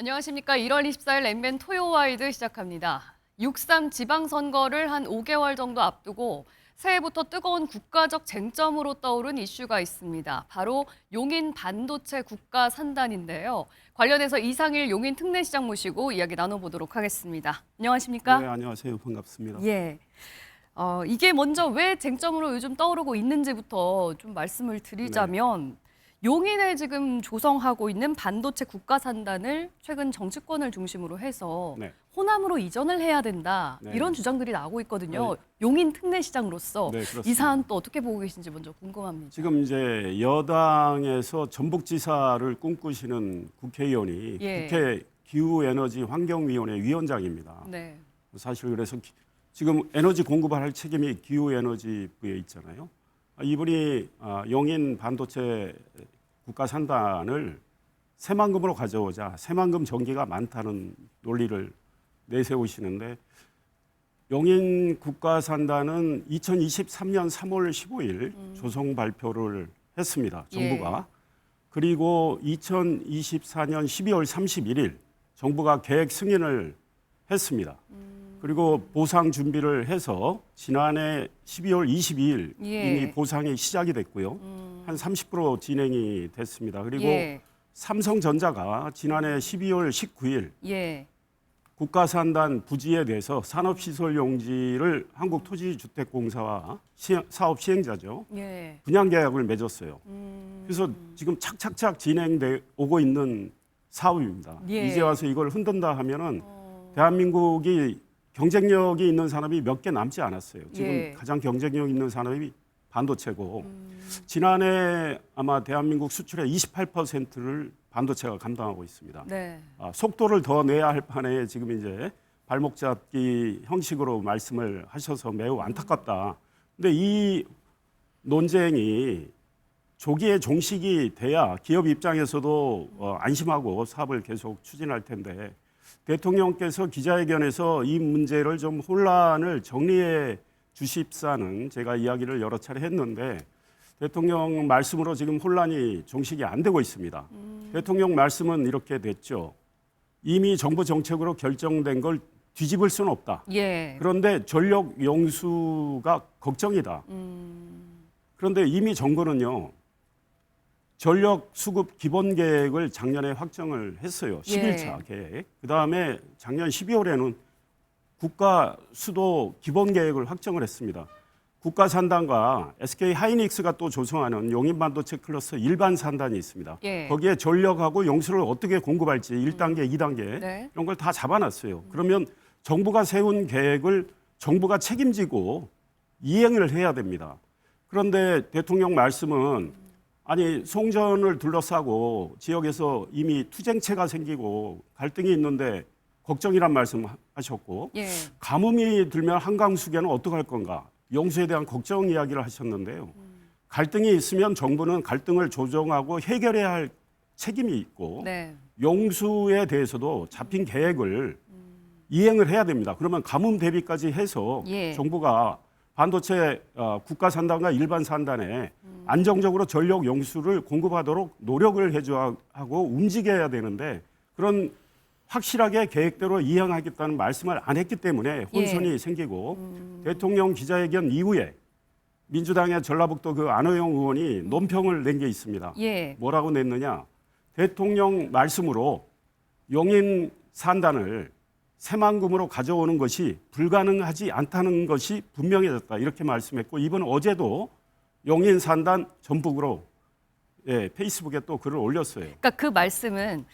안녕하십니까. 1월 24일 MBN 토요와이드 시작합니다. 6.3 지방선거를 한 5개월 정도 앞두고 새해부터 뜨거운 국가적 쟁점으로 떠오른 이슈가 있습니다. 바로 용인 반도체 국가 산단인데요. 관련해서 이상일 용인 특례시장 모시고 이야기 나눠보도록 하겠습니다. 안녕하십니까? 네, 안녕하세요. 반갑습니다. 예. 이게 먼저 왜 쟁점으로 요즘 떠오르고 있는지부터 좀 말씀을 드리자면 용인에 지금 조성하고 있는 반도체 국가산단을 최근 정치권을 중심으로 해서 네. 호남으로 이전을 해야 된다. 네. 이런 주장들이 나오고 있거든요. 네. 용인 특례시장으로서 네, 그렇습니다. 이 사안 또 어떻게 보고 계신지 먼저 궁금합니다. 지금 이제 여당에서 전북지사를 꿈꾸시는 국회의원이 예. 국회 기후에너지환경위원회 위원장입니다. 네. 사실 그래서 지금 에너지 공급을 할 책임이 기후에너지부에 있잖아요. 이분이 용인 반도체 국가산단을 새만금으로 가져오자 새만금 전기가 많다는 논리를 내세우시는데 용인 국가산단은 2023년 3월 15일 조성 발표를 했습니다. 정부가. 그리고 2024년 12월 31일 정부가 계획 승인을 했습니다. 그리고 보상 준비를 해서 지난해 12월 22일 이미 보상이 시작이 됐고요. 한 30% 진행이 됐습니다. 그리고 삼성전자가 지난해 12월 19일 국가산단 부지에 대해서 산업시설 용지를 한국토지주택공사와 사업 시행자죠. 분양 계약을 맺었어요. 그래서 지금 착착착 진행돼 오고 있는 사업입니다. 이제 와서 이걸 흔든다 하면은 대한민국이 경쟁력이 있는 산업이 몇 개 남지 않았어요. 지금 가장 경쟁력 있는 산업이 반도체고 지난해 아마 대한민국 수출의 28%를 반도체가 감당하고 있습니다. 속도를 더 내야 할 판에 지금 이제 발목 잡기 형식으로 말씀을 하셔서 매우 안타깝다. 근데 이 논쟁이 조기에 종식이 돼야 기업 입장에서도 안심하고 사업을 계속 추진할 텐데 대통령께서 기자회견에서 이 문제를 좀 혼란을 정리해 주십사는 제가 이야기를 여러 차례 했는데 대통령 말씀으로 지금 혼란이 종식이 안 되고 있습니다. 대통령 말씀은 이렇게 됐죠. 이미 정부 정책으로 결정된 걸 뒤집을 수는 없다. 그런데 전력 용수가 걱정이다. 그런데 이미 정부는요. 전력 수급 기본 계획을 작년에 확정을 했어요. 11차 계획. 그다음에 작년 12월에는 국가 수도 기본 계획을 확정을 했습니다. 국가산단과 SK 하이닉스가 또 조성하는 용인반도체 클러스터 일반 산단이 있습니다. 거기에 전력하고 용수를 어떻게 공급할지 1단계, 2단계 이런 걸 다 잡아놨어요. 그러면 정부가 세운 계획을 정부가 책임지고 이행을 해야 됩니다. 그런데 대통령 말씀은 아니 송전을 둘러싸고 지역에서 이미 투쟁체가 생기고 갈등이 있는데 걱정이란 말씀하셨고 가뭄이 들면 한강 수계는 어떻게 할 건가 용수에 대한 걱정 이야기를 하셨는데요. 갈등이 있으면 정부는 갈등을 조정하고 해결해야 할 책임이 있고 용수에 대해서도 잡힌 계획을 이행을 해야 됩니다. 그러면 가뭄 대비까지 해서 정부가 반도체 국가산단과 일반 산단에 안정적으로 전력 용수를 공급하도록 노력을 해줘야 하고 움직여야 되는데 그런 확실하게 계획대로 이행하겠다는 말씀을 안 했기 때문에 혼선이 생기고 대통령 기자회견 이후에 민주당의 전라북도 그 안호영 의원이 논평을 낸 게 있습니다. 뭐라고 냈느냐. 대통령 말씀으로 용인 산단을 새만금으로 가져오는 것이 불가능하지 않다는 것이 분명해졌다. 이렇게 말씀했고 이번 어제도 용인 산단 전북으로 페이스북에 또 글을 올렸어요. 그러니까 그 말씀은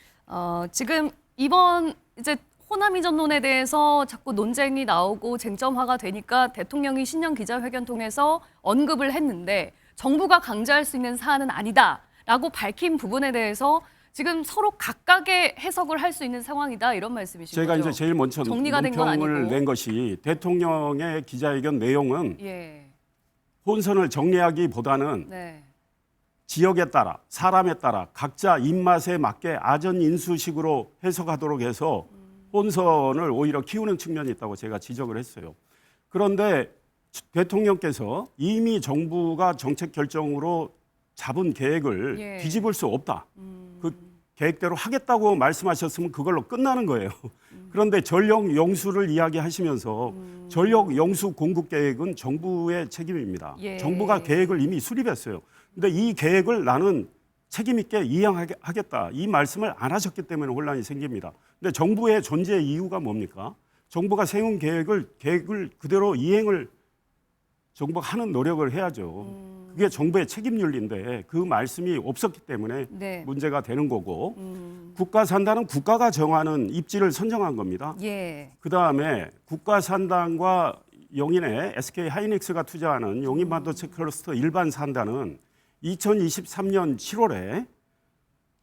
지금 이번 이제 호남 이전론에 대해서 자꾸 논쟁이 나오고 쟁점화가 되니까 대통령이 신년 기자회견 통해서 언급을 했는데 정부가 강제할 수 있는 사안은 아니다라고 밝힌 부분에 대해서 지금 서로 각각의 해석을 할 수 있는 상황이다 이런 말씀이신 제가 거죠? 이제 제일 먼저 정리가 된 건 논평을 아니고. 낸 것이 대통령의 기자회견 내용은 혼선을 정리하기보다는 지역에 따라 사람에 따라 각자 입맛에 맞게 아전인수식으로 해석하도록 해서 혼선을 오히려 키우는 측면이 있다고 제가 지적을 했어요. 그런데 대통령께서 이미 정부가 정책 결정으로 잡은 계획을 뒤집을 수 없다. 그 계획대로 하겠다고 말씀하셨으면 그걸로 끝나는 거예요. 그런데 전력 용수를 이야기하시면서 전력 용수 공급 계획은 정부의 책임입니다. 예. 정부가 계획을 이미 수립했어요. 근데 이 계획을 나는 책임 있게 이행하겠다. 이 말씀을 안 하셨기 때문에 혼란이 생깁니다. 근데 정부의 존재 이유가 뭡니까? 정부가 세운 계획을 그대로 이행을 정부가 하는 노력을 해야죠. 그게 정부의 책임 윤리인데 그 말씀이 없었기 때문에 네. 문제가 되는 거고 국가 산단은 국가가 정하는 입지를 선정한 겁니다. 예. 그다음에 국가 산단과 용인의 SK 하이닉스가 투자하는 용인 반도체 클러스터 일반 산단은 2023년 7월에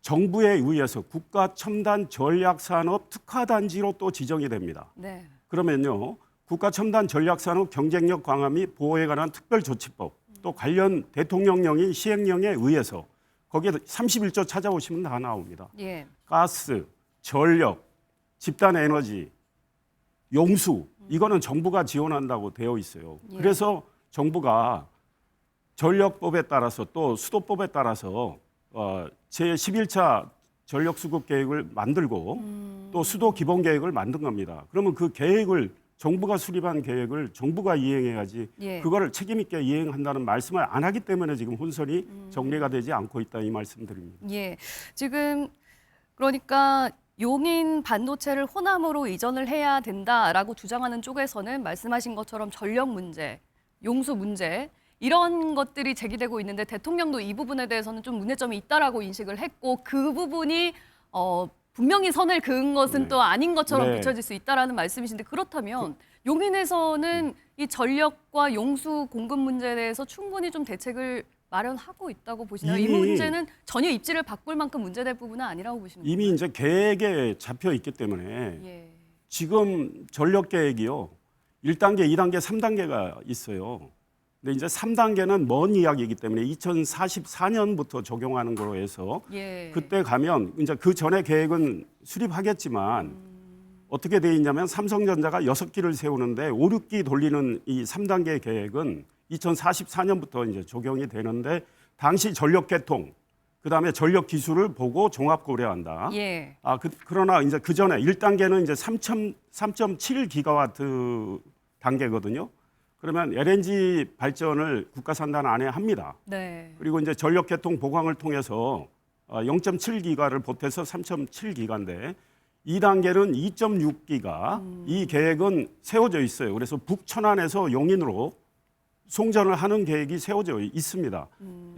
정부에 의해서 국가 첨단 전략산업 특화단지로 또 지정이 됩니다. 네. 그러면요, 국가 첨단 전략산업 경쟁력 강화 및 보호에 관한 특별조치법, 또 관련 대통령령인 시행령에 의해서 거기에 31조 찾아오시면 다 나옵니다. 예. 가스, 전력, 집단 에너지, 용수 이거는 정부가 지원한다고 되어 있어요. 예. 그래서 정부가 전력법에 따라서 또 수도법에 따라서 제11차 전력수급 계획을 만들고 또 수도 기본 계획을 만든 겁니다. 그러면 그 계획을 정부가 수립한 계획을 정부가 이행해야지 예. 그거를 책임 있게 이행한다는 말씀을 안 하기 때문에 지금 혼선이 정리가 되지 않고 있다 이 말씀드립니다. 예. 지금 그러니까 용인 반도체를 호남으로 이전을 해야 된다라고 주장하는 쪽에서는 말씀하신 것처럼 전력 문제, 용수 문제 이런 것들이 제기되고 있는데 대통령도 이 부분에 대해서는 좀 문제점이 있다라고 인식을 했고 그 부분이 분명히 선을 그은 것은 네. 또 아닌 것처럼 네. 비춰질 수 있다라는 말씀이신데 그렇다면 용인에서는 이 전력과 용수 공급 문제에 대해서 충분히 좀 대책을 마련하고 있다고 보시나요? 이 이미 문제는 전혀 입지를 바꿀 만큼 문제될 부분은 아니라고 보시는 거예요? 이미 이제 계획에 잡혀 있기 때문에 예. 지금 전력 계획이요. 1단계, 2단계, 3단계가 있어요. 근데 이제 3단계는 먼 이야기이기 때문에 2044년부터 적용하는 거로 해서 예. 그때 가면 이제 그 전에 계획은 수립하겠지만 어떻게 돼 있냐면 삼성전자가 6기를 세우는데 5, 6기 돌리는 이 3단계 계획은 2044년부터 이제 적용이 되는데 당시 전력 계통 그다음에 전력 기술을 보고 종합 고려한다. 예. 그러나 이제 그 전에 1단계는 이제 3.7 기가와트 단계거든요. 그러면 LNG 발전을 국가 산단 안에 합니다. 네. 그리고 이제 전력 개통 보강을 통해서 0.7기가를 보태서 3.7기가인데 2단계는 2.6기가 이 계획은 세워져 있어요. 그래서 북천안에서 용인으로 송전을 하는 계획이 세워져 있습니다.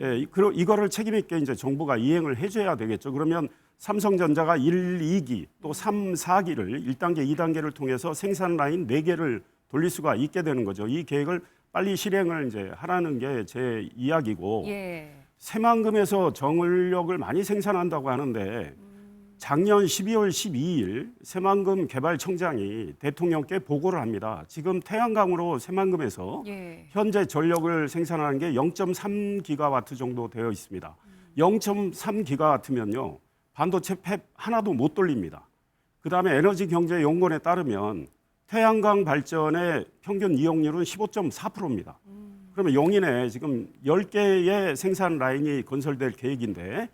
예, 이거를 책임 있게 이제 정부가 이행을 해줘야 되겠죠. 그러면 삼성전자가 1, 2기 또 3, 4기를 1단계, 2단계를 통해서 생산 라인 4개를 돌릴 수가 있게 되는 거죠. 이 계획을 빨리 실행을 이제 하라는 게 제 이야기고 예. 새만금에서 전력을 많이 생산한다고 하는데 작년 12월 12일 새만금 개발청장이 대통령께 보고를 합니다. 지금 태양광으로 새만금에서 예. 현재 전력을 생산하는 게 0.3기가와트 정도 되어 있습니다. 0.3기가와트면요. 반도체 팹 하나도 못 돌립니다. 그다음에 에너지경제연구원에 따르면 태양광 발전의 평균 이용률은 15.4%입니다. 그러면 용인에 지금 10개의 생산 라인이 건설될 계획인데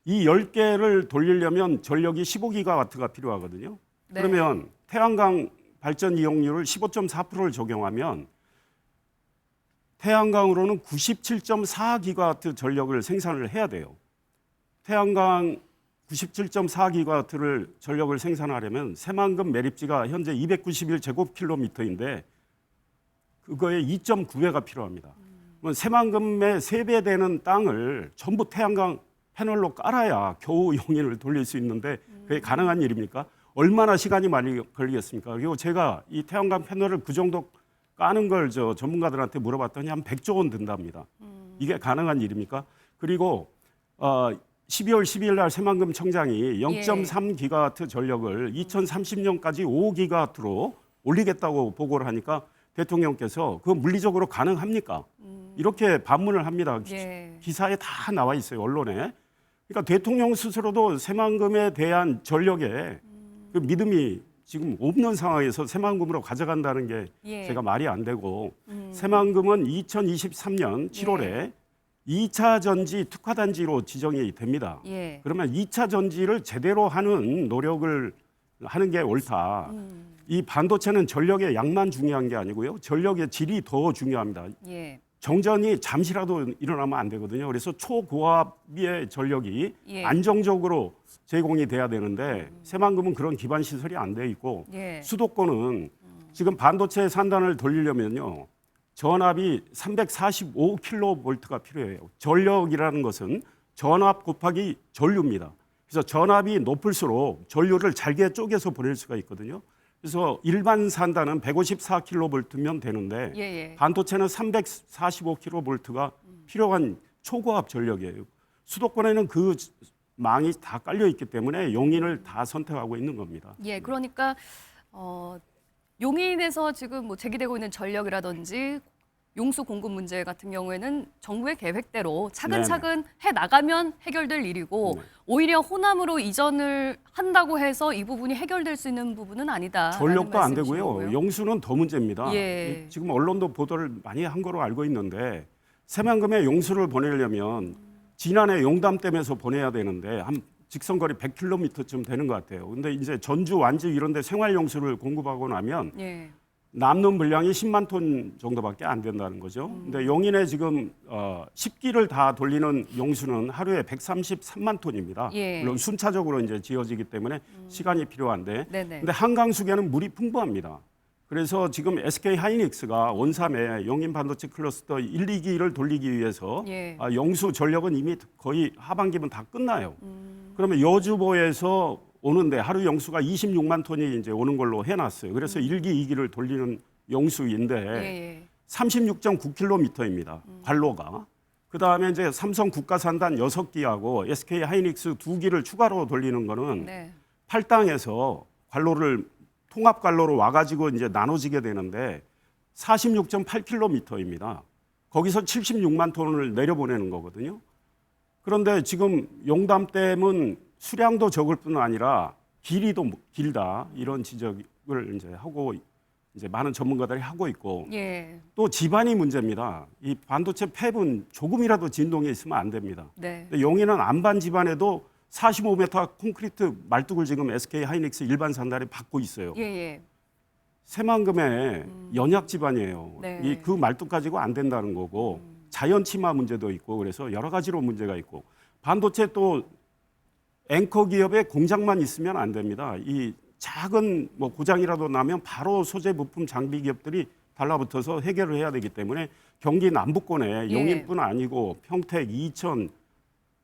이 10개를 돌리려면 전력이 15기가와트가 필요하거든요. 네. 그러면 태양광 발전 이용률을 15.4%를 적용하면 태양광으로는 97.4기가와트 전력을 생산을 해야 돼요. 태양광 97.4기가와트를 전력을 생산하려면 새만금 매립지가 현재 291제곱킬로미터인데 그거에 2.9배가 필요합니다. 그러면 새만금의 3배 되는 땅을 전부 태양광 패널로 깔아야 겨우 용인을 돌릴 수 있는데 그게 가능한 일입니까? 얼마나 시간이 많이 걸리겠습니까? 그리고 제가 이 태양광 패널을 그 정도 까는 걸 전문가들한테 물어봤더니 한 100조 원 든답니다. 이게 가능한 일입니까? 그리고 12월 10일 날 새만금 청장이 0.3기가와트 전력을 2030년까지 5기가와트로 올리겠다고 보고를 하니까 대통령께서 그거 물리적으로 가능합니까? 이렇게 반문을 합니다. 예. 기사에 다 나와 있어요, 언론에. 그러니까 대통령 스스로도 새만금에 대한 전력에 그 믿음이 지금 없는 상황에서 새만금으로 가져간다는 게 예. 제가 말이 안 되고 새만금은 2023년 7월에 2차 전지 특화단지로 지정이 됩니다. 예. 그러면 2차 전지를 제대로 하는 노력을 하는 게 옳다. 이 반도체는 전력의 양만 중요한 게 아니고요. 전력의 질이 더 중요합니다. 예. 정전이 잠시라도 일어나면 안 되거든요. 그래서 초고압의 전력이 예. 안정적으로 제공이 돼야 되는데 새만금은 그런 기반 시설이 안 돼 있고 예. 수도권은 지금 반도체 산단을 돌리려면요. 전압이 345kV가 필요해요. 전력이라는 것은 전압 곱하기 전류입니다. 그래서 전압이 높을수록 전류를 잘게 쪼개서 보낼 수가 있거든요. 그래서 일반 산단은 154kV면 되는데 예. 예. 반도체는 345kV가 필요한 초고압 전력이에요. 수도권에는 그 망이 다 깔려 있기 때문에 용인을 다 선택하고 있는 겁니다. 예. 그러니까 용인에서 지금 뭐 제기되고 있는 전력이라든지 용수 공급 문제 같은 경우에는 정부의 계획대로 차근차근 해 나가면 해결될 일이고 네. 오히려 호남으로 이전을 한다고 해서 이 부분이 해결될 수 있는 부분은 아니다. 전력도 안 되고요. 용수는 더 문제입니다. 예. 지금 언론도 보도를 많이 한 거로 알고 있는데 새만금에 용수를 보내려면 지난해 용담댐에서 보내야 되는데 한 직선거리 100km쯤 되는 것 같아요. 근데 이제 전주, 완주 이런 데 생활용수를 공급하고 나면 예. 남는 물량이 10만 톤 정도밖에 안 된다는 거죠. 근데 용인에 지금 10기를 다 돌리는 용수는 하루에 133만 톤입니다. 예. 물론 순차적으로 이제 지어지기 때문에 시간이 필요한데, 네네. 근데 한강수계는 물이 풍부합니다. 그래서 지금 SK 하이닉스가 원삼에 용인 반도체 클러스터 1, 2기를 돌리기 위해서 예. 용수 전력은 이미 거의 하반기면 다 끝나요. 그러면 여주보에서 오는데 하루 용수가 26만 톤이 이제 오는 걸로 해놨어요. 그래서 1기, 2기를 돌리는 용수인데 예. 36.9km입니다. 관로가. 그 다음에 이제 삼성 국가산단 6기하고 SK 하이닉스 2기를 추가로 돌리는 거는 네. 팔당에서 관로를 통합 관로로 와가지고 이제 나눠지게 되는데 46.8km입니다. 거기서 76만 톤을 내려보내는 거거든요. 그런데 지금 용담댐은 수량도 적을 뿐 아니라 길이도 길다 이런 지적을 이제 하고 이제 많은 전문가들이 하고 있고 예. 또 지반이 문제입니다. 이 반도체 팹은 조금이라도 진동이 있으면 안 됩니다. 네. 근데 용인은 안반 지반에도 45m 콘크리트 말뚝을 지금 SK 하이닉스 일반 산단에 받고 있어요. 예. 새만금의 연약 지반이에요. 네. 그 말뚝 가지고 안 된다는 거고 자연 침하 문제도 있고 그래서 여러 가지로 문제가 있고 반도체 또 앵커 기업의 공장만 있으면 안 됩니다. 이 작은 뭐 고장이라도 나면 바로 소재 부품 장비 기업들이 달라붙어서 해결을 해야 되기 때문에 경기 남부권에 예. 용인뿐 아니고 평택, 이천,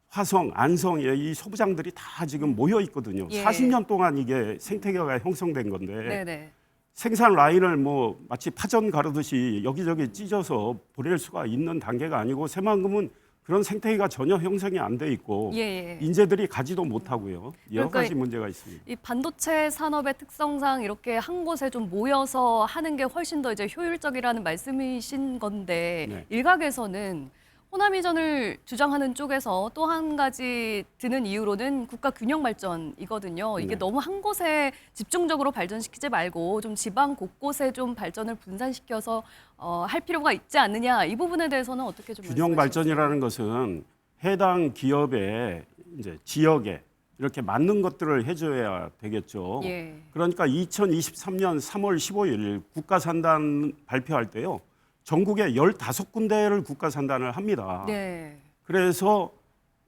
화성, 안성에 이 소부장들이 다 지금 모여 있거든요. 예. 40년 동안 이게 생태계가 형성된 건데 네네. 생산 라인을 뭐 마치 파전 가르듯이 여기저기 찢어서 보낼 수가 있는 단계가 아니고 새만금은 그런 생태계가 전혀 형성이 안 돼 있고 예. 인재들이 가지도 못하고요. 여러 그러니까 가지 문제가 있습니다. 이 반도체 산업의 특성상 이렇게 한 곳에 좀 모여서 하는 게 훨씬 더 이제 효율적이라는 말씀이신 건데 네. 일각에서는 호남 이전을 주장하는 쪽에서 또 한 가지 드는 이유로는 국가 균형 발전이거든요. 이게 네. 너무 한 곳에 집중적으로 발전시키지 말고 좀 지방 곳곳에 좀 발전을 분산시켜서 할 필요가 있지 않느냐. 이 부분에 대해서는 어떻게 좀 균형 말씀하시겠어요? 발전이라는 것은 해당 기업의 이제 지역에 이렇게 맞는 것들을 해줘야 되겠죠. 예. 그러니까 2023년 3월 15일 국가산단 발표할 때요. 전국에 15군데를 국가산단을 합니다. 네. 그래서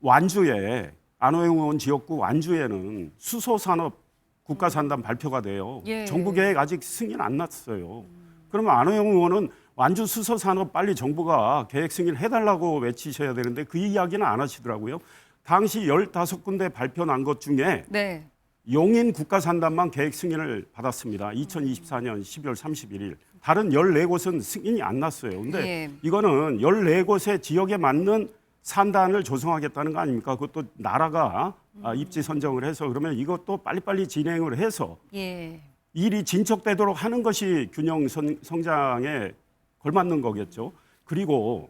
완주에 안호영 의원 지역구 완주에는 수소산업 국가산단 발표가 돼요. 예. 정부 계획 아직 승인 안 났어요. 그러면 안호영 의원은 완주 수소산업 빨리 정부가 계획 승인 해달라고 외치셔야 되는데 그 이야기는 안 하시더라고요. 당시 15군데 발표 난 것 중에 네. 용인 국가산단만 계획 승인을 받았습니다. 2024년 12월 31일. 다른 14곳은 승인이 안 났어요. 근데 예. 이거는 14곳의 지역에 맞는 산단을 조성하겠다는 거 아닙니까? 그것도 나라가 입지 선정을 해서 그러면 이것도 빨리빨리 진행을 해서 예. 일이 진척되도록 하는 것이 균형 성장에 걸맞는 거겠죠. 그리고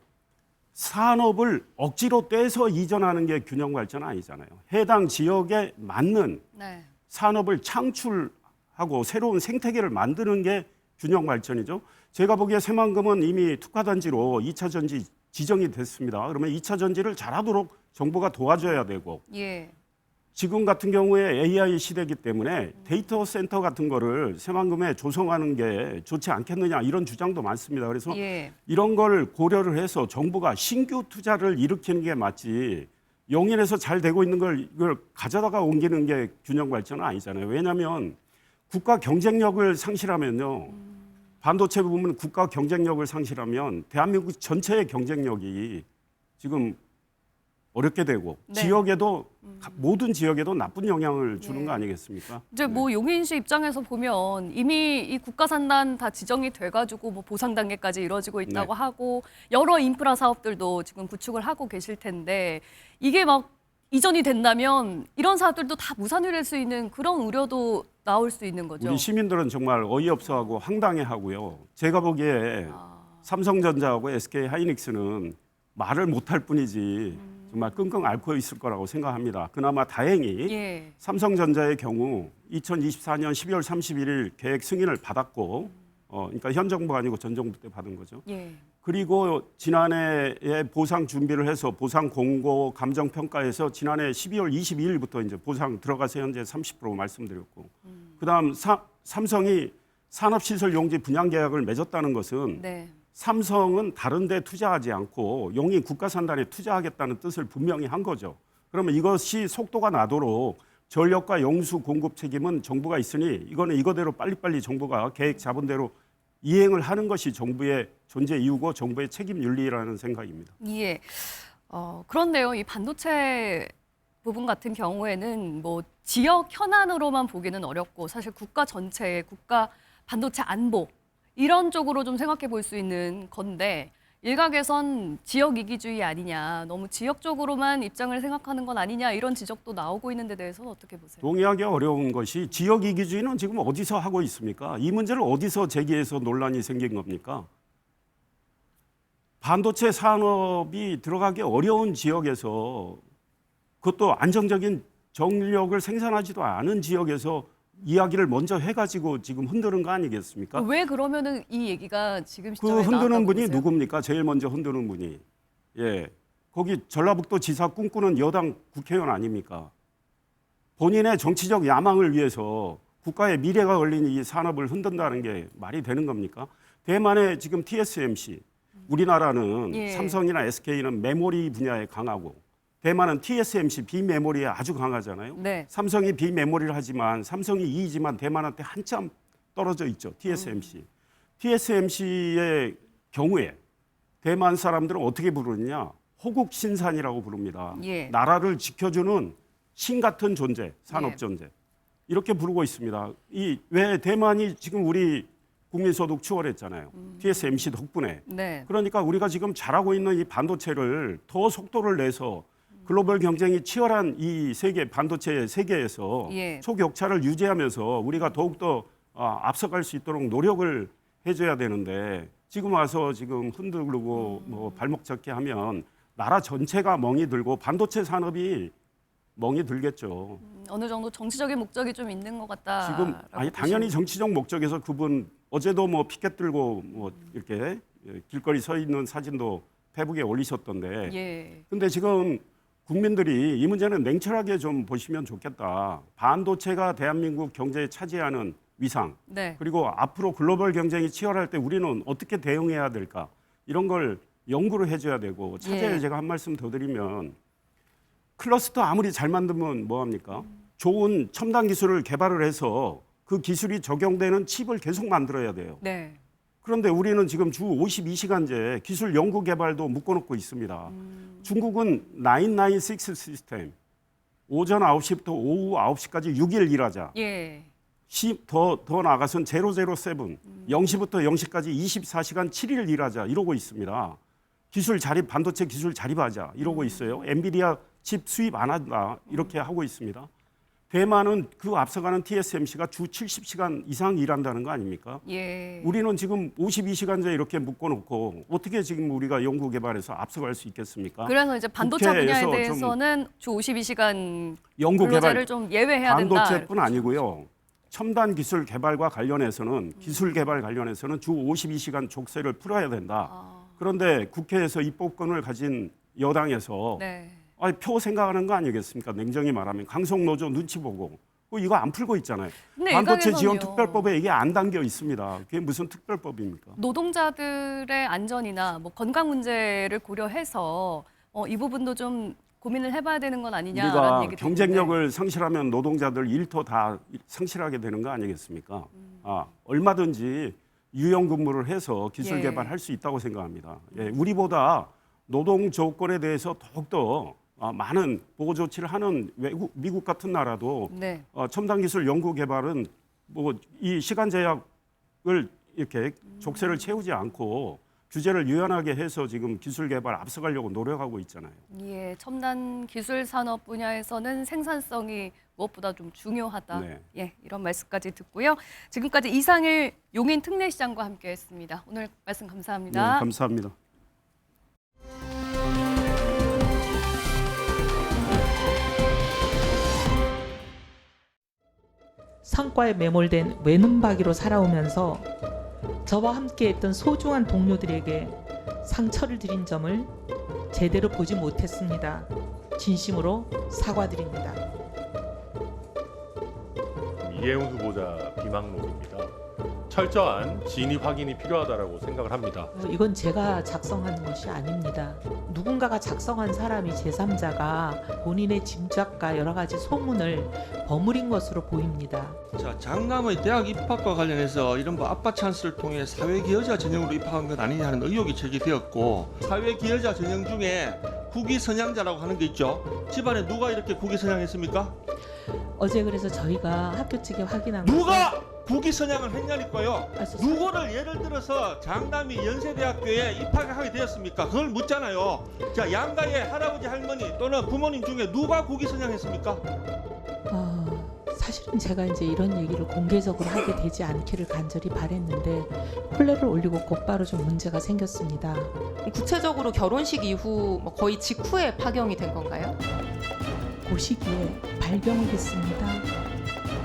산업을 억지로 떼서 이전하는 게 균형 발전 아니잖아요. 해당 지역에 맞는 네. 산업을 창출하고 새로운 생태계를 만드는 게 균형 발전이죠. 제가 보기에 새만금은 이미 특화단지로 2차 전지 지정이 됐습니다. 그러면 2차 전지를 잘하도록 정부가 도와줘야 되고 예. 지금 같은 경우에 AI 시대이기 때문에 데이터 센터 같은 거를 새만금에 조성하는 게 좋지 않겠느냐 이런 주장도 많습니다. 그래서 예. 이런 걸 고려를 해서 정부가 신규 투자를 일으키는 게 맞지 용인에서 잘 되고 있는 걸 이걸 가져다가 옮기는 게 균형 발전은 아니잖아요. 왜냐하면 국가 경쟁력을 상실하면요. 반도체 부분 국가 경쟁력을 상실하면 대한민국 전체의 경쟁력이 지금 어렵게 되고 네. 지역에도 모든 지역에도 나쁜 영향을 주는 예. 거 아니겠습니까? 이제 뭐 용인시 입장에서 보면 이미 이 국가산단 다 지정이 돼가지고 뭐 보상 단계까지 이루어지고 있다고 네. 하고 여러 인프라 사업들도 지금 구축을 하고 계실 텐데 이게 막 이전이 된다면 이런 사업들도 다 무산이 될 수 있는 그런 우려도 나올 수 있는 거죠. 우리 시민들은 정말 어이없어하고 황당해하고요. 제가 보기에 아, 삼성전자하고 SK 하이닉스는 말을 못할 뿐이지 정말 끙끙 앓고 있을 거라고 생각합니다. 그나마 다행히 예. 삼성전자의 경우 2024년 12월 31일 계획 승인을 받았고, 그러니까 현 정부 아니고 전 정부 때 받은 거죠. 예. 그리고 지난해에 보상 준비를 해서 보상 공고 감정 평가에서 지난해 12월 22일부터 이제 보상 들어가서 현재 30% 말씀드렸고, 그다음 삼성이 산업시설 용지 분양 계약을 맺었다는 것은 네. 삼성은 다른 데 투자하지 않고 용인 국가산단에 투자하겠다는 뜻을 분명히 한 거죠. 그러면 이것이 속도가 나도록 전력과 용수 공급 책임은 정부가 있으니 이거는 이거대로 빨리빨리 정부가 계획 잡은 대로 이행을 하는 것이 정부의 존재 이유고 정부의 책임 윤리라는 생각입니다. 예. 그런데요, 이 반도체 부분 같은 경우에는 뭐 지역 현안으로만 보기는 어렵고 사실 국가 전체의 국가 반도체 안보 이런 쪽으로 좀 생각해 볼 수 있는 건데 일각에선 지역 이기주의 아니냐, 너무 지역적으로만 입장을 생각하는 건 아니냐 이런 지적도 나오고 있는 데 대해서는 어떻게 보세요? 동의하기 어려운 것이 지역 이기주의는 지금 어디서 하고 있습니까? 이 문제를 어디서 제기해서 논란이 생긴 겁니까? 반도체 산업이 들어가기 어려운 지역에서 그것도 안정적인 전력을 생산하지도 않은 지역에서 이야기를 먼저 해가지고 지금 흔드는 거 아니겠습니까? 왜 그러면은 이 얘기가 지금 그 시점에 흔드는 나왔다고 분이 보세요? 누굽니까? 제일 먼저 흔드는 분이. 예. 거기 전라북도 지사 꿈꾸는 여당 국회의원 아닙니까? 본인의 정치적 야망을 위해서 국가의 미래가 걸린 이 산업을 흔든다는 게 말이 되는 겁니까? 대만의 지금 TSMC, 우리나라는 예. 삼성이나 SK는 메모리 분야에 강하고 대만은 TSMC 비메모리에 아주 강하잖아요. 네. 삼성이 비메모리를 하지만 삼성이 2위지만 대만한테 한참 떨어져 있죠. TSMC. TSMC의 경우에 대만 사람들은 어떻게 부르느냐? 호국신산이라고 부릅니다. 예. 나라를 지켜주는 신 같은 존재, 산업 존재. 이렇게 부르고 있습니다. 왜 대만이 지금 우리 국민소득 추월했잖아요. TSMC 덕분에. 네. 그러니까 우리가 지금 잘하고 있는 이 반도체를 더 속도를 내서 글로벌 경쟁이 치열한 이 세계 반도체 세계에서 예. 초격차를 유지하면서 우리가 더욱더 앞서갈 수 있도록 노력을 해줘야 되는데 지금 와서 지금 흔들고 뭐 발목 잡게 하면 나라 전체가 멍이 들고 반도체 산업이 멍이 들겠죠. 어느 정도 정치적인 목적이 좀 있는 것 같다. 지금 당연히 정치적 목적에서 그분 어제도 뭐 피켓 들고 뭐 이렇게 길거리 서 있는 사진도 페북에 올리셨던데. 예. 근데 지금 국민들이 이 문제는 냉철하게 좀 보시면 좋겠다. 반도체가 대한민국 경제에 차지하는 위상, 네. 그리고 앞으로 글로벌 경쟁이 치열할 때 우리는 어떻게 대응해야 될까? 이런 걸 연구를 해줘야 되고 차제에 예. 제가 한 말씀 더 드리면 클러스터 아무리 잘 만들면 뭐합니까? 좋은 첨단 기술을 개발을 해서 그 기술이 적용되는 칩을 계속 만들어야 돼요. 네. 그런데 우리는 지금 주 52시간제 기술 연구 개발도 묶어놓고 있습니다. 중국은 996 시스템, 오전 9시부터 오후 9시까지 6일 일하자. 예. 더 나아가선 007, 0시부터 0시까지 24시간 7일 일하자 이러고 있습니다. 기술 자립, 반도체 기술 자립하자 이러고 있어요. 엔비디아 칩 수입 안 한다 이렇게 하고 있습니다. 대만은 그 앞서가는 TSMC가 주 70시간 이상 일한다는 거 아닙니까? 예. 우리는 지금 52시간제 이렇게 묶어놓고 어떻게 지금 우리가 연구 개발해서 앞서갈 수 있겠습니까? 그래서 이제 반도체 분야에 국회에서 좀 대해서는 주 52시간 연구 근로제를 개발 좀 예외해야 된다. 반도체뿐 아니고요. 첨단 기술 개발과 관련해서는 기술 개발 관련해서는 주 52시간 족쇄를 풀어야 된다. 그런데 국회에서 입법권을 가진 여당에서 네. 표 생각하는 거 아니겠습니까? 냉정히 말하면 강성노조 눈치 보고 이거 안 풀고 있잖아요. 근데 반도체 지원 일각에서는요. 특별법에 이게 안 담겨 있습니다. 그게 무슨 특별법입니까? 노동자들의 안전이나 뭐 건강 문제를 고려해서 이 부분도 좀 고민을 해봐야 되는 건 아니냐라는 우리가 얘기 경쟁력을 상실하면 노동자들 일터 다 상실하게 되는 거 아니겠습니까? 얼마든지 유연 근무를 해서 기술 예. 개발할 수 있다고 생각합니다. 예, 우리보다 노동 조건에 대해서 더욱더 많은 보호 조치를 하는 미국 같은 나라도 네. 첨단 기술 연구 개발은 뭐 이 시간 제약을 이렇게 족쇄를 채우지 않고 규제를 유연하게 해서 지금 기술 개발 앞서가려고 노력하고 있잖아요. 예, 첨단 기술 산업 분야에서는 생산성이 무엇보다 좀 중요하다. 네. 예, 이런 말씀까지 듣고요. 지금까지 이상일 용인 특례시장과 함께했습니다. 오늘 말씀 감사합니다. 네, 감사합니다. 성과에 매몰된 외눈박이로 살아오면서 저와 함께했던 소중한 동료들에게 상처를 드린 점을 제대로 보지 못했습니다. 진심으로 사과드립니다. 이해운 후보자 비망록입니다. 철저한 진위 확인이 필요하다고 생각을 합니다. 이건 제가 작성한 것이 아닙니다. 누군가가 작성한 사람이 제3자가 본인의 짐작과 여러 가지 소문을 버무린 것으로 보입니다. 자, 장남의 대학 입학과 관련해서 이른바 아빠 찬스를 통해 사회기여자 전형으로 입학한 것 아니냐 하는 의혹이 제기되었고, 사회기여자 전형 중에 국위선양자라고 하는 게 있죠. 집안에 누가 이렇게 국위선양했습니까? 어제 그래서 저희가 학교 측에 확인한 누가 국위선양을 했냐니까요. 것은 누구를 예를 들어서 장남이 연세대학교에 입학하게 되었습니까? 그걸 묻잖아요. 자, 양가의 할아버지 할머니 또는 부모님 중에 누가 국위선양했습니까? 사실은 제가 이제 이런 얘기를 공개적으로 하게 되지 않기를 간절히 바랬는데 혼례를 올리고 곧바로 좀 문제가 생겼습니다. 구체적으로 결혼식 이후 뭐 거의 직후에 파경이 된 건가요? 그 시기에 발병을 했습니다.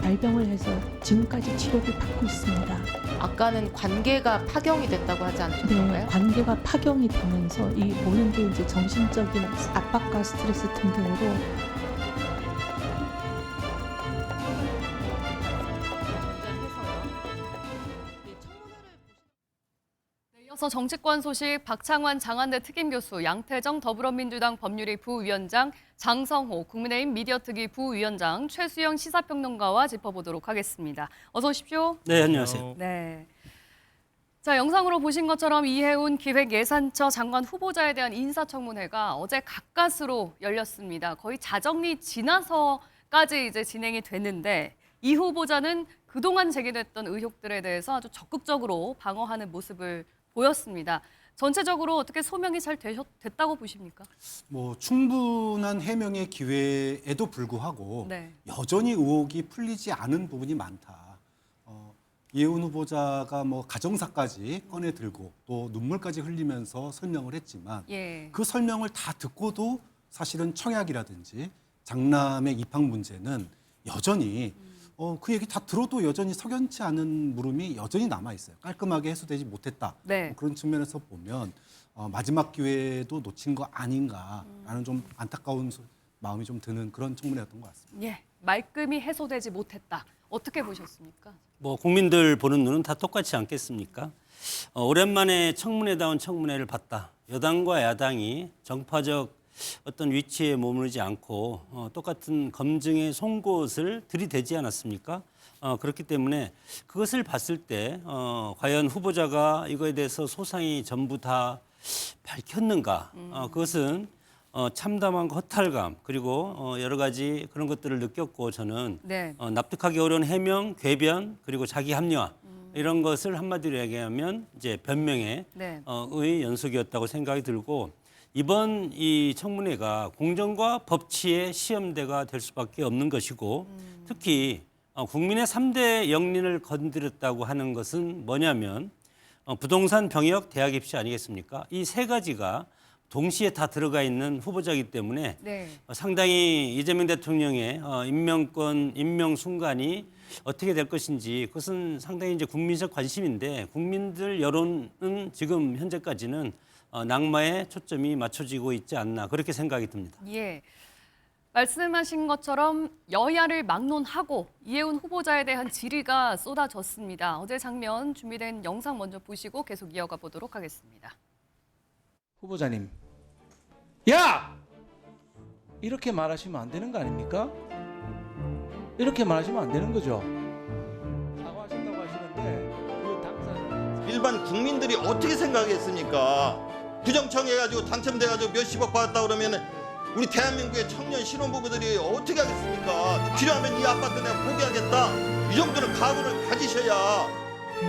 발병을 해서 지금까지 치료를 받고 있습니다. 아까는 관계가 파경이 됐다고 하지 네, 않으셨던가요? 관계가 파경이 되면서 이 모든 게 이제 정신적인 압박과 스트레스 등등으로 이어서 정치권 소식 박창환 장한대 특임교수, 양태정 더불어민주당 법률위 부위원장, 장성호 국민의힘 미디어특위 부위원장, 최수영 시사평론가와 짚어보도록 하겠습니다. 어서 오십시오. 네, 안녕하세요. 네. 자, 영상으로 보신 것처럼 이해운 기획예산처 장관 후보자에 대한 인사청문회가 어제 가까스로 열렸습니다. 거의 자정이 지나서까지 이제 진행이 됐는데 이 후보자는 그동안 제기됐던 의혹들에 대해서 아주 적극적으로 방어하는 모습을 보였습니다. 전체적으로 어떻게 소명이 잘 됐다고 보십니까? 뭐 충분한 해명의 기회에도 불구하고 네. 여전히 의혹이 풀리지 않은 부분이 많다. 이해운 후보자가 뭐 가정사까지 꺼내 들고 또 눈물까지 흘리면서 설명을 했지만 예. 그 설명을 다 듣고도 사실은 청약이라든지 장남의 입학 문제는 여전히 그 얘기 다 들어도 여전히 석연치 않은 물음이 여전히 남아 있어요. 깔끔하게 해소되지 못했다. 네. 뭐 그런 측면에서 보면 마지막 기회도 놓친 거 아닌가라는 좀 안타까운 마음이 좀 드는 그런 청문회였던 것 같습니다. 예. 말끔히 해소되지 못했다. 어떻게 보셨습니까? 뭐 국민들 보는 눈은 다 똑같지 않겠습니까? 오랜만에 청문회다운 청문회를 봤다. 여당과 야당이 정파적 어떤 위치에 머무르지 않고 똑같은 검증의 송곳을 들이대지 않았습니까? 그렇기 때문에 그것을 봤을 때 과연 후보자가 이거에 대해서 소상히 전부 다 밝혔는가? 그것은 참담한 허탈감 그리고 여러 가지 그런 것들을 느꼈고 저는 네. 납득하기 어려운 해명, 궤변 그리고 자기 합리화 이런 것을 한마디로 얘기하면 이제 변명의 네. 의 연속이었다고 생각이 들고 이번 이 청문회가 공정과 법치의 시험대가 될 수밖에 없는 것이고 특히 국민의 3대 영린을 건드렸다고 하는 것은 뭐냐면 부동산, 병역, 대학 입시 아니겠습니까? 이 세 가지가 동시에 다 들어가 있는 후보자이기 때문에 네. 상당히 이재명 대통령의 임명권 임명 순간이 어떻게 될 것인지 그것은 상당히 이제 국민적 관심인데 국민들 여론은 지금 현재까지는 낙마에 초점이 맞춰지고 있지 않나 그렇게 생각이 듭니다. 예. 말씀하신 것처럼 여야를 막론하고 이해운 후보자에 대한 질의가 쏟아졌습니다. 어제 장면 준비된 영상 먼저 보시고 계속 이어가 보도록 하겠습니다. 후보자님, 야! 이렇게 말하시면 안 되는 거 아닙니까? 이렇게 말하시면 안 되는 거죠. 사과하신다고 하시는데 그 당사자 일반 국민들이 어떻게 생각했습니까? 부정청해가지고 당첨돼가지고 몇십억 받았다 그러면 우리 대한민국의 청년 신혼부부들이 어떻게 하겠습니까? 필요하면 이 아파트 내가 포기하겠다. 이 정도는 각오를 가지셔야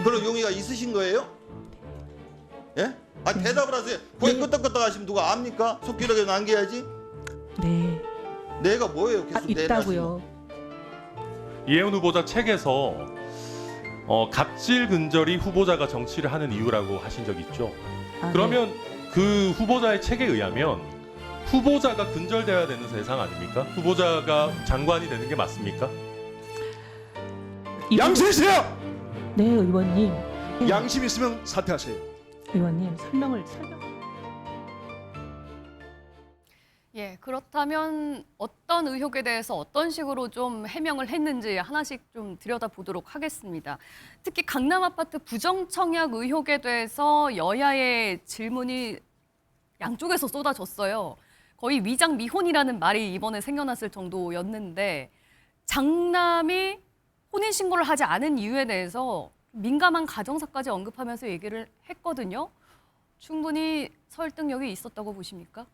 그런 용의가 있으신 거예요? 예? 아 대답을 하세요. 거기 끄떡끄떡 하시면 누가 압니까? 속기록에 남겨야지. 네, 내가 뭐예요? 계속 있다고요. 이해운 후보자 책에서 갑질 근절이 후보자가 정치를 하는 이유라고 하신 적 있죠. 그러면 그 후보자의 책에 의하면 후보자가 근절돼야 되는 세상 아닙니까? 후보자가 장관이 되는 게 맞습니까? 양심이세요! 네, 의원님. 양심 있으면 사퇴하세요. 의원님 설명. 예, 그렇다면 어떤 의혹에 대해서 어떤 식으로 좀 해명을 했는지 하나씩 좀 들여다보도록 하겠습니다. 특히 강남 아파트 부정청약 의혹에 대해서 여야의 질문이 양쪽에서 쏟아졌어요. 거의 위장 미혼이라는 말이 이번에 생겨났을 정도였는데 장남이 혼인신고를 하지 않은 이유에 대해서 민감한 가정사까지 언급하면서 얘기를 했거든요. 충분히 설득력이 있었다고 보십니까?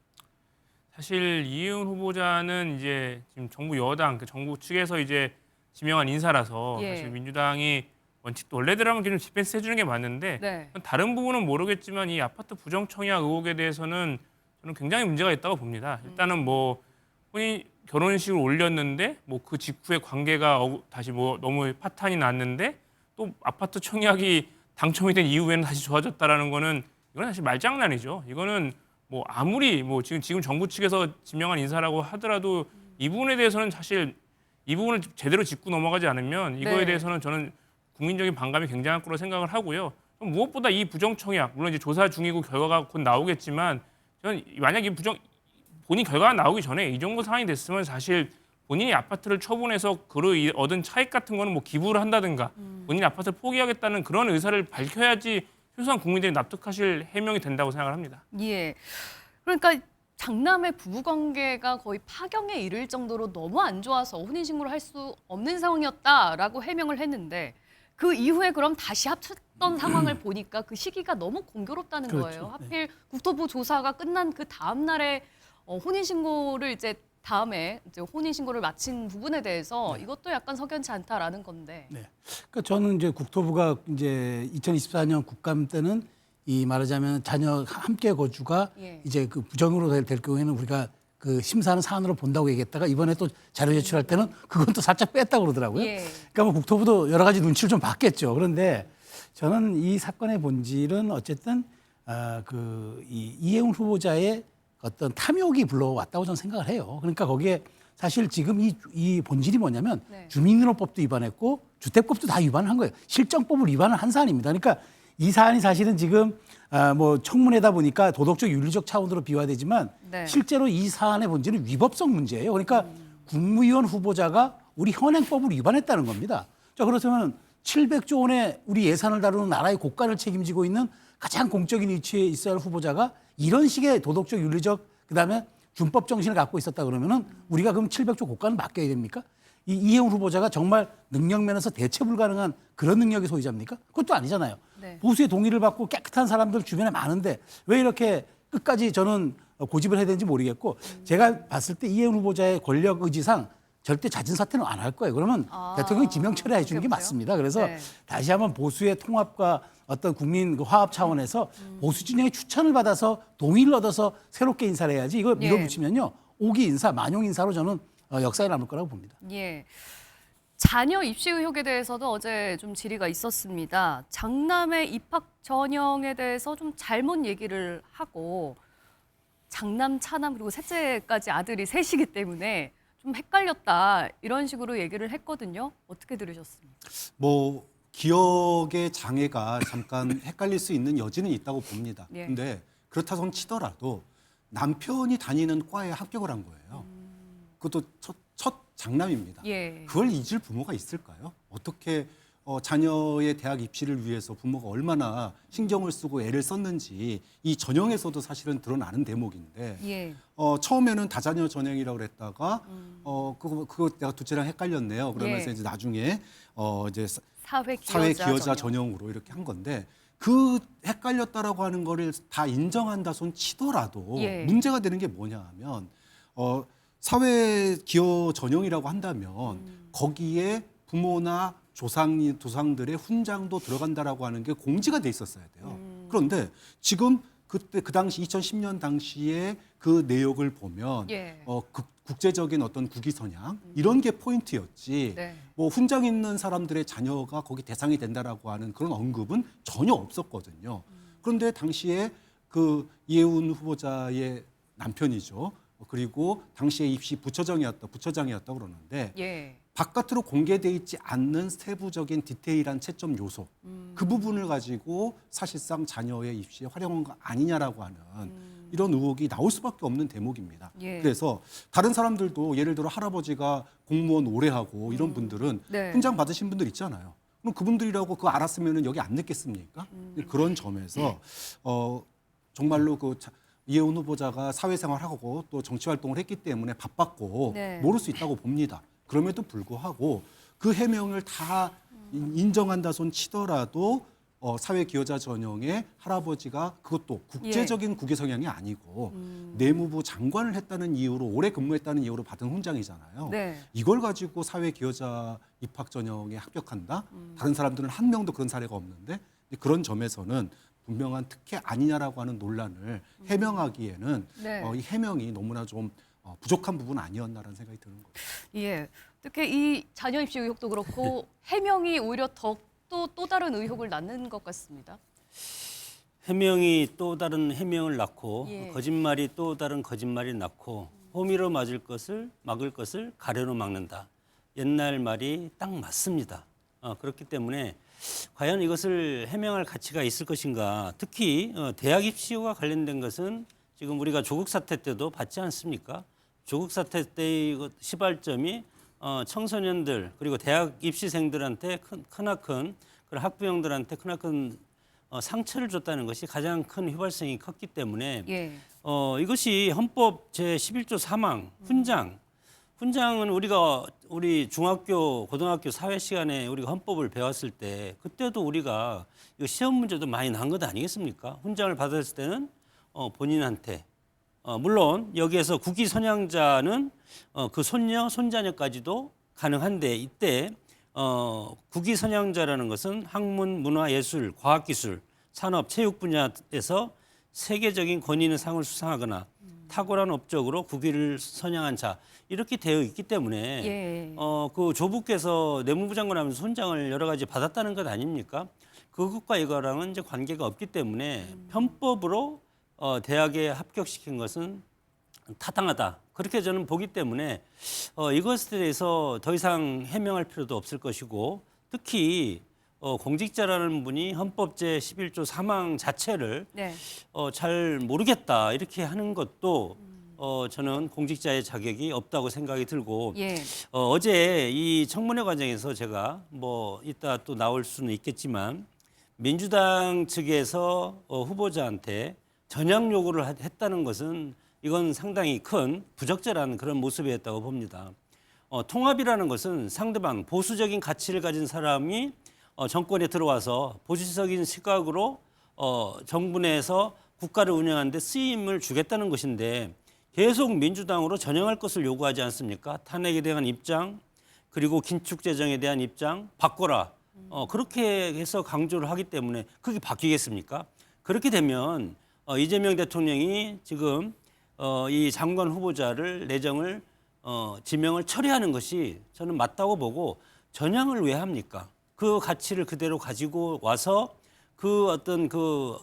사실 이해운 후보자는 이제 지금 정부 여당, 정부 측에서 이제 지명한 인사라서 예. 사실 민주당이 원래대로라면 좀 디펜스 해주는 게 맞는데 네. 다른 부분은 모르겠지만 이 아파트 부정청약 의혹에 대해서는 저는 굉장히 문제가 있다고 봅니다. 일단은 뭐 혼인 결혼식을 올렸는데 뭐 그 직후에 관계가 다시 뭐 너무 파탄이 났는데 또 아파트 청약이 당첨이 된 이후에는 다시 좋아졌다라는 거는 이건 사실 말장난이죠. 이거는 뭐 아무리 뭐 지금 정부 측에서 지명한 인사라고 하더라도 이 부분에 대해서는 사실 이 부분을 제대로 짚고 넘어가지 않으면 이거에 네. 대해서는 저는 국민적인 반감이 굉장할 거로 생각을 하고요. 무엇보다 이 부정청약 물론 이제 조사 중이고 결과가 곧 나오겠지만 저는 만약 이 본인 결과가 나오기 전에 이 정도 상황이 됐으면 사실 본인이 아파트를 처분해서 그로 얻은 차익 같은 거는 뭐 기부를 한다든가 본인이 아파트를 포기하겠다는 그런 의사를 밝혀야지 최소한 국민들이 납득하실 해명이 된다고 생각을 합니다. 예. 그러니까 장남의 부부관계가 거의 파경에 이를 정도로 너무 안 좋아서 혼인신고를 할 수 없는 상황이었다라고 해명을 했는데 그 이후에 그럼 다시 합쳤던 상황을 보니까 그 시기가 너무 공교롭다는 그렇죠. 거예요. 하필 국토부 조사가 끝난 그 다음 날에 혼인신고를 이제 다음에 이제 혼인신고를 마친 부분에 대해서 이것도 약간 석연치 않다라는 건데. 네. 그러니까 저는 이제 국토부가 이제 2024년 국감 때는 이 말하자면 자녀 함께 거주가 예. 이제 그 부정으로 될 경우에는 우리가 그 심사하는 사안으로 본다고 얘기했다가 이번에 또 자료 제출할 때는 그건 또 살짝 뺐다고 그러더라고요. 예. 그러니까 뭐 국토부도 여러 가지 눈치를 좀 봤겠죠. 그런데 저는 이 사건의 본질은 어쨌든 이 이해운 후보자의 어떤 탐욕이 불러왔다고 저는 생각을 해요. 그러니까 거기에 사실 지금 이 본질이 뭐냐면 네. 주민등록법도 위반했고 주택법도 다 위반한 거예요. 실정법을 위반을 한 사안입니다. 그러니까 이 사안이 사실은 지금 뭐 청문회다 보니까 도덕적 윤리적 차원으로 비화되지만 네. 실제로 이 사안의 본질은 위법성 문제예요. 그러니까 국무위원 후보자가 우리 현행법을 위반했다는 겁니다. 자, 그렇다면 700조 원의 우리 예산을 다루는 나라의 고관을 책임지고 있는 가장 공적인 위치에 있어야 할 후보자가 이런 식의 도덕적 윤리적 그다음에 준법 정신을 갖고 있었다 그러면은 우리가 그럼 700조 고관을 맡겨야 됩니까? 이 이해운 후보자가 정말 능력 면에서 대체 불가능한 그런 능력의 소유자입니까? 그것도 아니잖아요. 네. 보수의 동의를 받고 깨끗한 사람들 주변에 많은데 왜 이렇게 끝까지 저는 고집을 해야 되는지 모르겠고 제가 봤을 때 이해운 후보자의 권력 의지상 절대 잦은 사퇴는 안 할 거예요. 그러면 대통령이 지명 처리해 주는 게 그렇게 보세요? 맞습니다. 그래서 네. 다시 한번 보수의 통합과 어떤 국민 그 화합 차원에서 보수 진영의 추천을 받아서 동의를 얻어서 새롭게 인사를 해야지 이거 예. 밀어붙이면요. 5기 인사, 만용 인사로 저는 역사에 남을 거라고 봅니다. 예. 자녀 입시 의혹에 대해서도 어제 좀 질의가 있었습니다. 장남의 입학 전형에 대해서 좀 잘못 얘기를 하고 장남, 차남 그리고 셋째까지 아들이 셋이기 때문에 좀 헷갈렸다 이런 식으로 얘기를 했거든요. 어떻게 들으셨습니까? 뭐 기억의 장애가 잠깐 헷갈릴 수 있는 여지는 있다고 봅니다. 예. 근데 그렇다 손 치더라도 남편이 다니는 과에 합격을 한 거예요. 그것도 첫 장남입니다. 예. 그걸 잊을 부모가 있을까요? 어떻게 자녀의 대학 입시를 위해서 부모가 얼마나 신경을 쓰고 애를 썼는지 이 전형에서도 사실은 드러나는 대목인데 예. 처음에는 다자녀 전형이라고 그랬다가 그거 내가 둘째랑 헷갈렸네요. 그러면서 예. 이제 나중에 이제 사회 사회 기여자 기여자 전형. 전형으로 이렇게 한 건데 그 헷갈렸다라고 하는 거를 다 인정한다 손 치더라도 예. 문제가 되는 게 뭐냐 하면 사회 기여 전형이라고 한다면 거기에 부모나 조상들의 훈장도 들어간다라고 하는 게 공지가 돼 있었어야 돼요. 그런데 지금 그때 그 당시 2010년 당시에 그 내역을 보면 예. 국제적인 어떤 국위 선양 이런 게 포인트였지. 네. 뭐 훈장 있는 사람들의 자녀가 거기 대상이 된다라고 하는 그런 언급은 전혀 없었거든요. 그런데 당시에 그 이해운 후보자의 남편이죠. 그리고 당시에 입시 부처장이었다 그러는데 예. 바깥으로 공개돼 있지 않는 세부적인 디테일한 채점 요소 그 부분을 가지고 사실상 자녀의 입시에 활용한 거 아니냐라고 하는 이런 의혹이 나올 수밖에 없는 대목입니다. 예. 그래서 다른 사람들도 예를 들어 할아버지가 공무원 오래 하고 이런 분들은 네. 훈장 받으신 분들 있잖아요. 그럼 그분들이라고 그거 알았으면 여기 안 넣겠습니까? 그런 점에서 정말로 이해운 후보자가 사회생활하고 또 정치활동을 했기 때문에 바빴고 네. 모를 수 있다고 봅니다. 그럼에도 불구하고 그 해명을 다 인정한다 손 치더라도 사회기여자 전형의 할아버지가 그것도 국제적인 국외 성향이 아니고 내무부 장관을 했다는 이유로 오래 근무했다는 이유로 받은 훈장이잖아요. 네. 이걸 가지고 사회기여자 입학 전형에 합격한다? 다른 사람들은 한 명도 그런 사례가 없는데 그런 점에서는 분명한 특혜 아니냐라고 하는 논란을 해명하기에는 네. 이 해명이 너무나 좀 부족한 부분 아니었나라는 생각이 드는 거예요. 예. 특히 이 자녀 입시 의혹도 그렇고 해명이 오히려 또 다른 의혹을 낳는 것 같습니다. 해명이 또 다른 해명을 낳고 예. 거짓말이 또 다른 거짓말이 낳고 호미로 막을 것을 가래로 막는다. 옛날 말이 딱 맞습니다. 그렇기 때문에 과연 이것을 해명할 가치가 있을 것인가. 특히 대학 입시와 관련된 것은 지금 우리가 조국 사태 때도 봤지 않습니까? 조국 사태 때의 시발점이 청소년들 그리고 대학 입시생들한테 크나큰 그런 학부형들한테 크나큰 상처를 줬다는 것이 가장 큰 휘발성이 컸기 때문에 예. 이것이 헌법 제11조 3항 훈장은 우리 중학교, 고등학교 사회 시간에 우리가 헌법을 배웠을 때 그때도 우리가 이거 시험 문제도 많이 난 것 아니겠습니까? 훈장을 받았을 때는 본인한테 물론 여기에서 국위 선양자는 그 손녀, 손자녀까지도 가능한데 이때 국위 선양자라는 것은 학문, 문화, 예술, 과학기술, 산업, 체육 분야에서 세계적인 권위 있는 상을 수상하거나 탁월한 업적으로 국위를 선양한 자 이렇게 되어 있기 때문에 예. 그 조부께서 내무부 장관 하면서 훈장을 여러 가지 받았다는 것 아닙니까? 그것과 이거랑은 이제 관계가 없기 때문에 편법으로 대학에 합격시킨 것은 타당하다. 그렇게 저는 보기 때문에 이것에 대해서 더 이상 해명할 필요도 없을 것이고 특히 공직자라는 분이 헌법 제11조 3항 자체를 네. 잘 모르겠다 이렇게 하는 것도 저는 공직자의 자격이 없다고 생각이 들고 예. 어제 이 청문회 과정에서 제가 뭐 이따 또 나올 수는 있겠지만 민주당 측에서 후보자한테 전향 요구를 했다는 것은 이건 상당히 큰 부적절한 그런 모습이었다고 봅니다. 통합이라는 것은 상대방 보수적인 가치를 가진 사람이 정권에 들어와서 보수적인 시각으로 정부 내에서 국가를 운영하는데 쓰임을 주겠다는 것인데 계속 민주당으로 전향할 것을 요구하지 않습니까? 탄핵에 대한 입장 그리고 긴축 재정에 대한 입장 바꿔라. 그렇게 해서 강조를 하기 때문에 그게 바뀌겠습니까? 그렇게 되면 이재명 대통령이 지금 이 장관 후보자를 내정을 지명을 철회하는 것이 저는 맞다고 보고 전향을 왜 합니까? 그 가치를 그대로 가지고 와서 그 어떤 그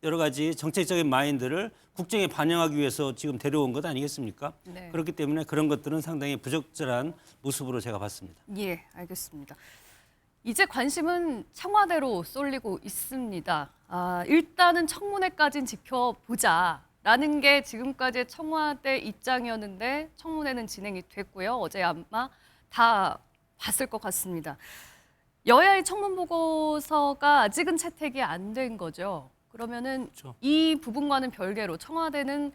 여러 가지 정책적인 마인드를 국정에 반영하기 위해서 지금 데려온 것 아니겠습니까? 네. 그렇기 때문에 그런 것들은 상당히 부적절한 모습으로 제가 봤습니다. 예, 알겠습니다. 이제 관심은 청와대로 쏠리고 있습니다. 일단은 청문회까지는 지켜보자라는 게 지금까지의 청와대 입장이었는데 청문회는 진행이 됐고요. 어제 아마 다 봤을 것 같습니다. 여야의 청문 보고서가 아직은 채택이 안 된 거죠. 그러면은 그렇죠. 이 부분과는 별개로 청와대는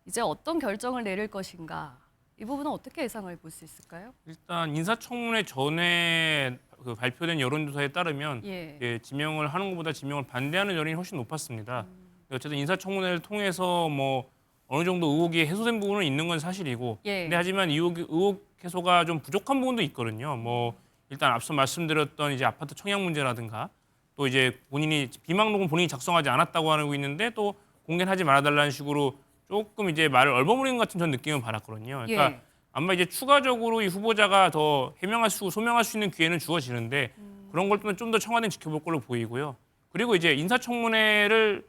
이제 어떤 결정을 내릴 것인가? 이 부분은 어떻게 예상을 볼 수 있을까요? 일단 인사청문회 전에 그 발표된 여론조사에 따르면 예. 지명을 하는 것보다 지명을 반대하는 여론이 훨씬 높았습니다. 어쨌든 인사청문회를 통해서 뭐 어느 정도 의혹이 해소된 부분은 있는 건 사실이고, 예. 근데 하지만 의혹 해소가 좀 부족한 부분도 있거든요. 뭐 일단 앞서 말씀드렸던 이제 아파트 청약 문제라든가, 또 이제 본인이 비망록은 본인이 작성하지 않았다고 하고 있는데 또 공개는 하지 말아달라는 식으로 조금 이제 말을 얼버무리는 것 같은 전 느낌을 받았거든요. 그러니까 예. 아마 이제 추가적으로 이 후보자가 더 해명할 수, 소명할 수 있는 기회는 주어지는데 그런 걸 좀 더 청와대는 지켜볼 걸로 보이고요. 그리고 이제 인사청문회를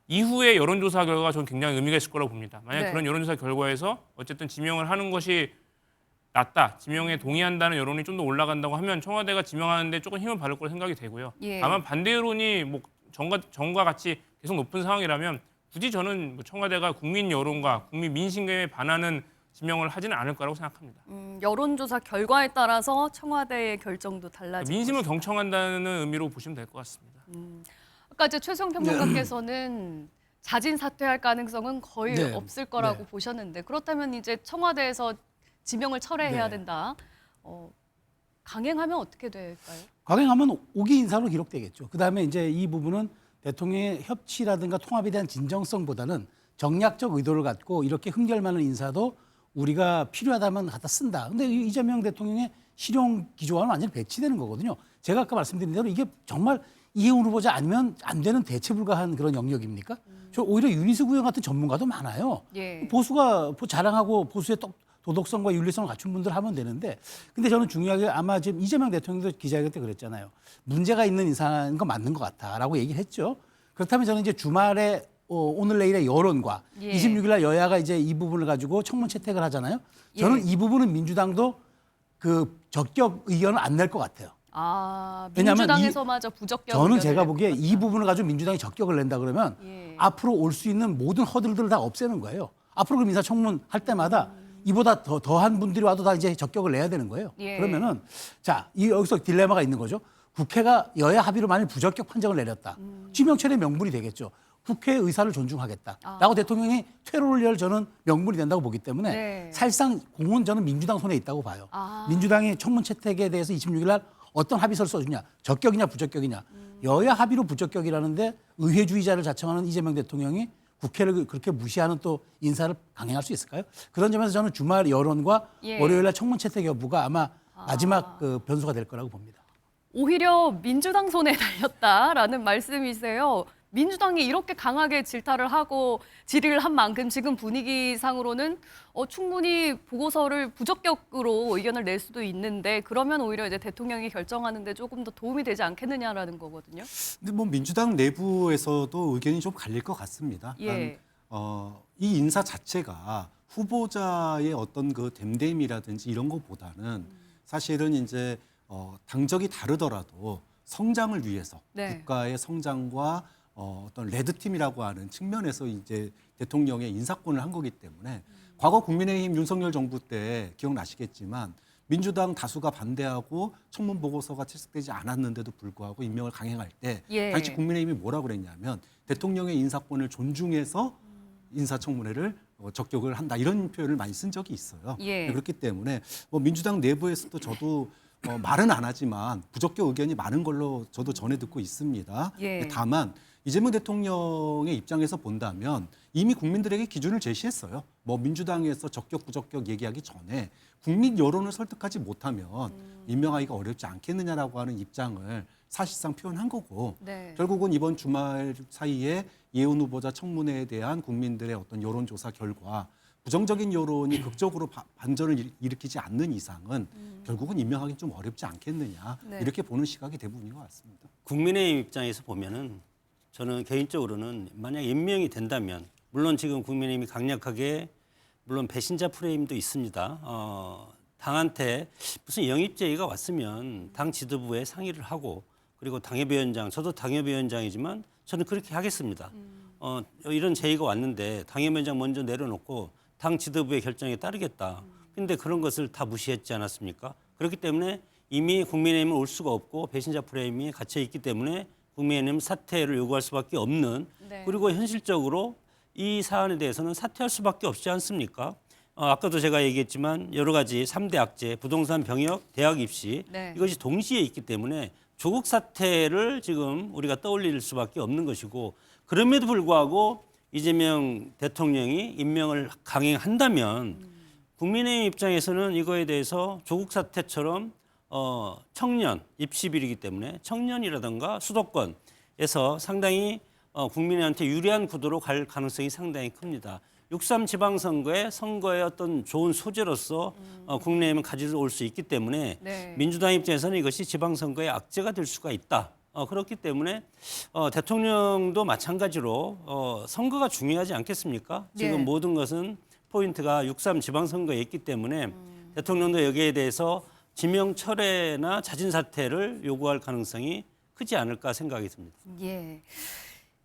이후에 여론조사 결과가 저는 굉장히 의미가 있을 거라고 봅니다. 만약 네. 그런 여론조사 결과에서 어쨌든 지명을 하는 것이 낫다, 지명에 동의한다는 여론이 좀 더 올라간다고 하면 청와대가 지명하는데 조금 힘을 받을 거라 생각이 되고요. 예. 다만 반대 여론이 뭐 전과 같이 계속 높은 상황이라면 굳이 저는 뭐 청와대가 국민 여론과 국민 민심에 반하는 지명을 하지는 않을 거라고 생각합니다. 여론조사 결과에 따라서 청와대의 결정도 달라질 민심을 것이다. 경청한다는 의미로 보시면 될 것 같습니다. 아까 이제 최수영 평론가께서는 자진 사퇴할 가능성은 거의 네. 없을 거라고 네. 보셨는데 그렇다면 이제 청와대에서 지명을 철회해야 네. 된다. 강행하면 어떻게 될까요? 강행하면 5기 인사로 기록되겠죠. 그다음에 이제 이 부분은 대통령의 협치라든가 통합에 대한 진정성보다는 정략적 의도를 갖고 이렇게 흠결 많은 인사도 우리가 필요하다면 갖다 쓴다. 근데 이재명 대통령의 실용 기조와는 완전히 배치되는 거거든요. 제가 아까 말씀드린 대로 이게 정말 이해운 후보자 아니면 안 되는 대체 불가한 그런 영역입니까? 저 오히려 윤희수 구형 같은 전문가도 많아요. 예. 보수가 자랑하고 보수의 도덕성과 윤리성을 갖춘 분들 하면 되는데, 근데 저는 중요하게 아마 지금 이재명 대통령도 기자회견 때 그랬잖아요. 문제가 있는 인사인 건 맞는 것 같다라고 얘기를 했죠. 그렇다면 저는 이제 주말에 오늘 내일의 여론과 예. 26일 날 여야가 이제 이 부분을 가지고 청문 채택을 하잖아요. 저는 예. 이 부분은 민주당도 그 적격 의견을 안 낼 것 같아요. 왜냐하면 민주당에서마저 부적격 저는 의견을 제가 낼 보기에 것 이 같다. 부분을 가지고 민주당이 적격을 낸다 그러면 예. 앞으로 올 수 있는 모든 허들들을 다 없애는 거예요. 앞으로 그 인사청문 할 때마다 이보다 더한 분들이 와도 다 이제 적격을 내야 되는 거예요. 예. 그러면은 자, 여기서 딜레마가 있는 거죠. 국회가 여야 합의로 만일 부적격 판정을 내렸다. 지명철의 명분이 되겠죠. 국회의 의사를 존중하겠다라고 대통령이 퇴로를 열 저는 명분이 된다고 보기 때문에 네. 사실상 공은 저는 민주당 손에 있다고 봐요. 아. 민주당이 청문 채택에 대해서 26일 날 어떤 합의서를 써주냐, 적격이냐 부적격이냐. 여야 합의로 부적격이라는데 의회주의자를 자청하는 이재명 대통령이 국회를 그렇게 무시하는 또 인사를 강행할 수 있을까요? 그런 점에서 저는 주말 여론과 예. 월요일 날 청문 채택 여부가 아마 마지막 그 변수가 될 거라고 봅니다. 오히려 민주당 손에 달렸다라는 말씀이세요. 민주당이 이렇게 강하게 질타를 하고 질의를 한 만큼 지금 분위기상으로는 충분히 보고서를 부적격으로 의견을 낼 수도 있는데 그러면 오히려 이제 대통령이 결정하는데 조금 더 도움이 되지 않겠느냐라는 거거든요. 근데 뭐 민주당 내부에서도 의견이 좀 갈릴 것 같습니다. 예. 이 인사 자체가 후보자의 어떤 그 됨됨이라든지 이런 것보다는 사실은 이제 당적이 다르더라도 성장을 위해서 네. 국가의 성장과 어떤 레드팀이라고 하는 측면에서 이제 대통령의 인사권을 한 거기 때문에 과거 국민의힘 윤석열 정부 때 기억나시겠지만 민주당 다수가 반대하고 청문 보고서가 채택되지 않았는데도 불구하고 임명을 강행할 때 예. 당시 국민의힘이 뭐라고 그랬냐면 대통령의 인사권을 존중해서 인사청문회를 적격을 한다 이런 표현을 많이 쓴 적이 있어요. 예. 그렇기 때문에 뭐 민주당 내부에서도 저도 말은 안 하지만 부적격 의견이 많은 걸로 저도 전해 듣고 있습니다. 예. 다만 이재명 대통령의 입장에서 본다면 이미 국민들에게 기준을 제시했어요. 뭐 민주당에서 적격 부적격 얘기하기 전에 국민 여론을 설득하지 못하면 임명하기가 어렵지 않겠느냐라고 하는 입장을 사실상 표현한 거고 네. 결국은 이번 주말 사이에 예훈 후보자 청문회에 대한 국민들의 어떤 여론조사 결과 부정적인 여론이 극적으로 반전을 일으키지 않는 이상은 결국은 임명하기 좀 어렵지 않겠느냐 네. 이렇게 보는 시각이 대부분인 것 같습니다. 국민의힘 입장에서 보면은 저는 개인적으로는 만약 임명이 된다면 물론 지금 국민의힘이 강력하게 물론 배신자 프레임도 있습니다. 당한테 무슨 영입 제의가 왔으면 당 지도부에 상의를 하고 그리고 당협위원장, 저도 당협위원장이지만 저는 그렇게 하겠습니다. 이런 제의가 왔는데 당협위원장 먼저 내려놓고 당 지도부의 결정에 따르겠다. 근데 그런 것을 다 무시했지 않았습니까? 그렇기 때문에 이미 국민의힘은 올 수가 없고 배신자 프레임이 갇혀 있기 때문에 국민의힘 사퇴를 요구할 수밖에 없는 네. 그리고 현실적으로 이 사안에 대해서는 사퇴할 수밖에 없지 않습니까? 아까도 제가 얘기했지만 여러 가지 3대 악재, 부동산 병역, 대학 입시 네. 이것이 동시에 있기 때문에 조국 사퇴를 지금 우리가 떠올릴 수밖에 없는 것이고 그럼에도 불구하고 이재명 대통령이 임명을 강행한다면 국민의힘 입장에서는 이거에 대해서 조국 사태처럼 청년 입시비리이기 때문에 청년이라든가 수도권에서 상당히 국민한테 유리한 구도로 갈 가능성이 상당히 큽니다. 6.3 지방선거의 선거의 어떤 좋은 소재로서 국민의힘은 가지고 올 수 있기 때문에 네. 민주당 입장에서는 이것이 지방선거의 악재가 될 수가 있다. 그렇기 때문에 대통령도 마찬가지로 선거가 중요하지 않겠습니까? 지금 네. 모든 것은 포인트가 6.3 지방선거에 있기 때문에 대통령도 여기에 대해서 지명 철회나 자진 사퇴를 요구할 가능성이 크지 않을까 생각이 듭니다. 예.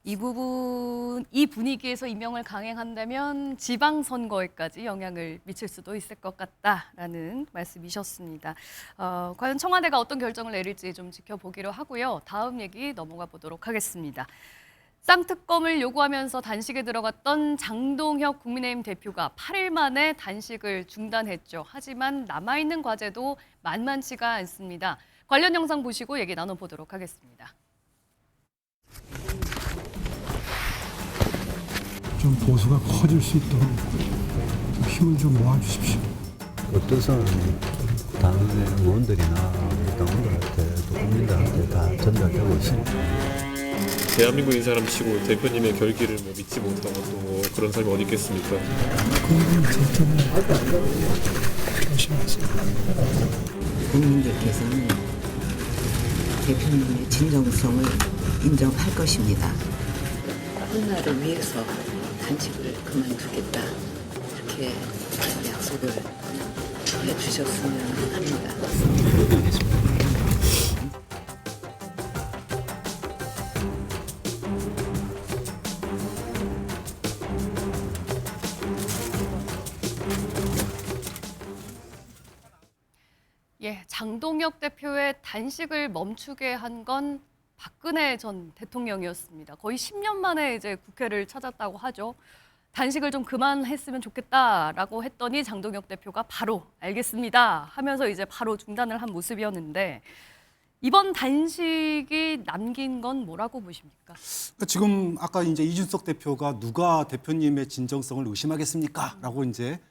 이 부분, 이 분위기에서 임명을 강행한다면 지방선거에까지 영향을 미칠 수도 있을 것 같다라는 말씀이셨습니다. 과연 청와대가 어떤 결정을 내릴지 좀 지켜보기로 하고요. 다음 얘기 넘어가 보도록 하겠습니다. 쌍특검을 요구하면서 단식에 들어갔던 장동혁 국민의힘 대표가 8일 만에 단식을 중단했죠. 하지만 남아있는 과제도 만만치가 않습니다. 관련 영상 보시고 얘기 나눠보도록 하겠습니다. 좀 보수가 커질 수 있도록 힘을 좀 모아주십시오. 어떤 사람이 당의 의원들이나 당원들한테 또 국민들한테 다 전달되고 있습니다. 대한민국인 사람 치고 대표님의 결기를 믿지 못하고 또 그런 사람이 어디 있겠습니까? 그건 절대 조심하세요. 국민들께서는 대표님의 진정성을 인정할 것입니다. 코로나를 위해서 단식을 그만두겠다 이렇게 약속을 해주셨으면 합니다. 예, 장동혁 대표의 단식을 멈추게 한 건 박근혜 전 대통령이었습니다. 거의 10년 만에 이제 국회를 찾았다고 하죠. 단식을 좀 그만했으면 좋겠다라고 했더니 장동혁 대표가 바로 알겠습니다 하면서 이제 바로 중단을 한 모습이었는데 이번 단식이 남긴 건 뭐라고 보십니까? 지금 아까 이제 이준석 대표가 누가 대표님의 진정성을 의심하겠습니까? 라고 이제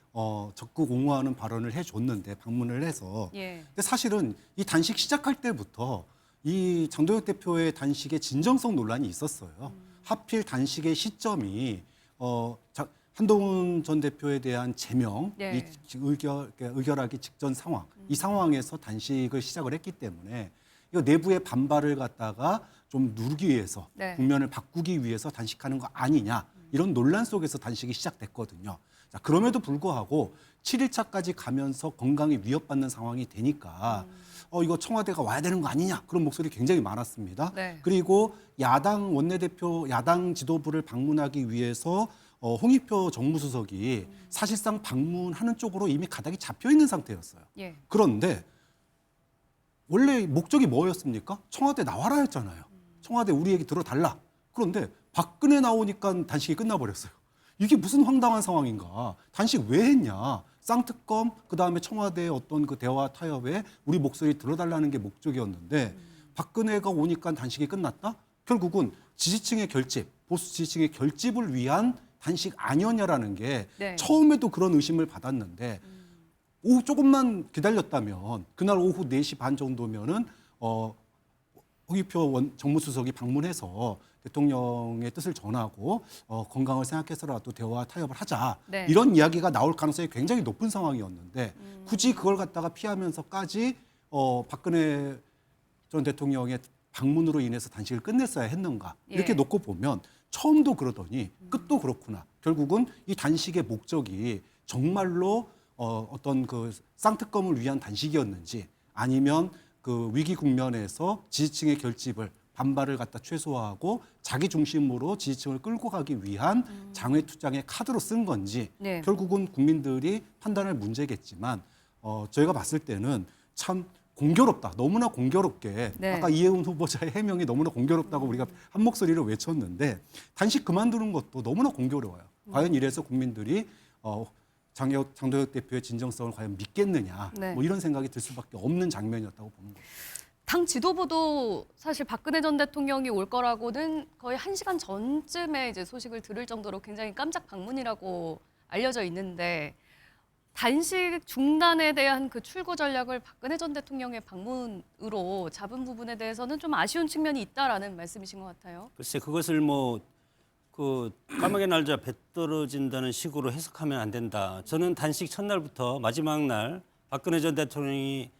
적극 옹호하는 발언을 해줬는데 방문을 해서 예. 근데 사실은 이 단식 시작할 때부터 이 장동혁 대표의 단식에 진정성 논란이 있었어요. 하필 단식의 시점이 한동훈 전 대표에 대한 제명, 네. 의결하기 직전 상황, 이 상황에서 단식을 시작을 했기 때문에 이거 내부의 반발을 갖다가 좀 누르기 위해서 네. 국면을 바꾸기 위해서 단식하는 거 아니냐 이런 논란 속에서 단식이 시작됐거든요. 자, 그럼에도 불구하고 7일차까지 가면서 건강에 위협받는 상황이 되니까 이거 청와대가 와야 되는 거 아니냐 그런 목소리 굉장히 많았습니다. 네. 그리고 야당 원내대표, 야당 지도부를 방문하기 위해서 홍익표 정무수석이 사실상 방문하는 쪽으로 이미 가닥이 잡혀 있는 상태였어요. 예. 그런데 원래 목적이 뭐였습니까? 청와대 나와라 했잖아요. 청와대 우리 얘기 들어달라. 그런데 박근혜 나오니까 단식이 끝나버렸어요. 이게 무슨 황당한 상황인가. 단식 왜 했냐. 쌍특검, 그다음에 청와대의 어떤 그 대화 타협에 우리 목소리 들어달라는 게 목적이었는데 박근혜가 오니까 단식이 끝났다? 결국은 지지층의 결집, 보수 지지층의 결집을 위한 단식 아니었냐라는 게 네. 처음에도 그런 의심을 받았는데 오후 조금만 기다렸다면 그날 오후 4시 반 정도면은 홍익표 정무수석이 방문해서 대통령의 뜻을 전하고 건강을 생각해서라도 대화 타협을 하자. 네. 이런 이야기가 나올 가능성이 굉장히 높은 상황이었는데 굳이 그걸 갖다가 피하면서까지 박근혜 전 대통령의 방문으로 인해서 단식을 끝냈어야 했는가. 이렇게 예. 놓고 보면 처음도 그러더니 끝도 그렇구나. 결국은 이 단식의 목적이 정말로 어떤 그 쌍특검을 위한 단식이었는지 아니면 그 위기 국면에서 지지층의 결집을 반발을 갖다 최소화하고 자기 중심으로 지지층을 끌고 가기 위한 장외 투쟁의 카드로 쓴 건지 네. 결국은 국민들이 판단할 문제겠지만 저희가 봤을 때는 참 공교롭다. 너무나 공교롭게 네. 아까 이혜훈 후보자의 해명이 너무나 공교롭다고 우리가 한 목소리로 외쳤는데 단식 그만두는 것도 너무나 공교로워요. 과연 이래서 국민들이 장도혁 대표의 진정성을 과연 믿겠느냐 네. 뭐 이런 생각이 들 수밖에 없는 장면이었다고 보는 거예요. 당 지도부도 사실 박근혜 전 대통령이 올 거라고는 거의 1시간 전쯤에 이제 소식을 들을 정도로 굉장히 깜짝 방문이라고 알려져 있는데 단식 중단에 대한 그 출구 전략을 박근혜 전 대통령의 방문으로 잡은 부분에 대해서는 좀 아쉬운 측면이 있다라는 말씀이신 것 같아요. 글쎄 그것을 뭐 그 까마귀 날자 배 떨어진다는 식으로 해석하면 안 된다. 저는 단식 첫날부터 마지막 날 박근혜 전 대통령이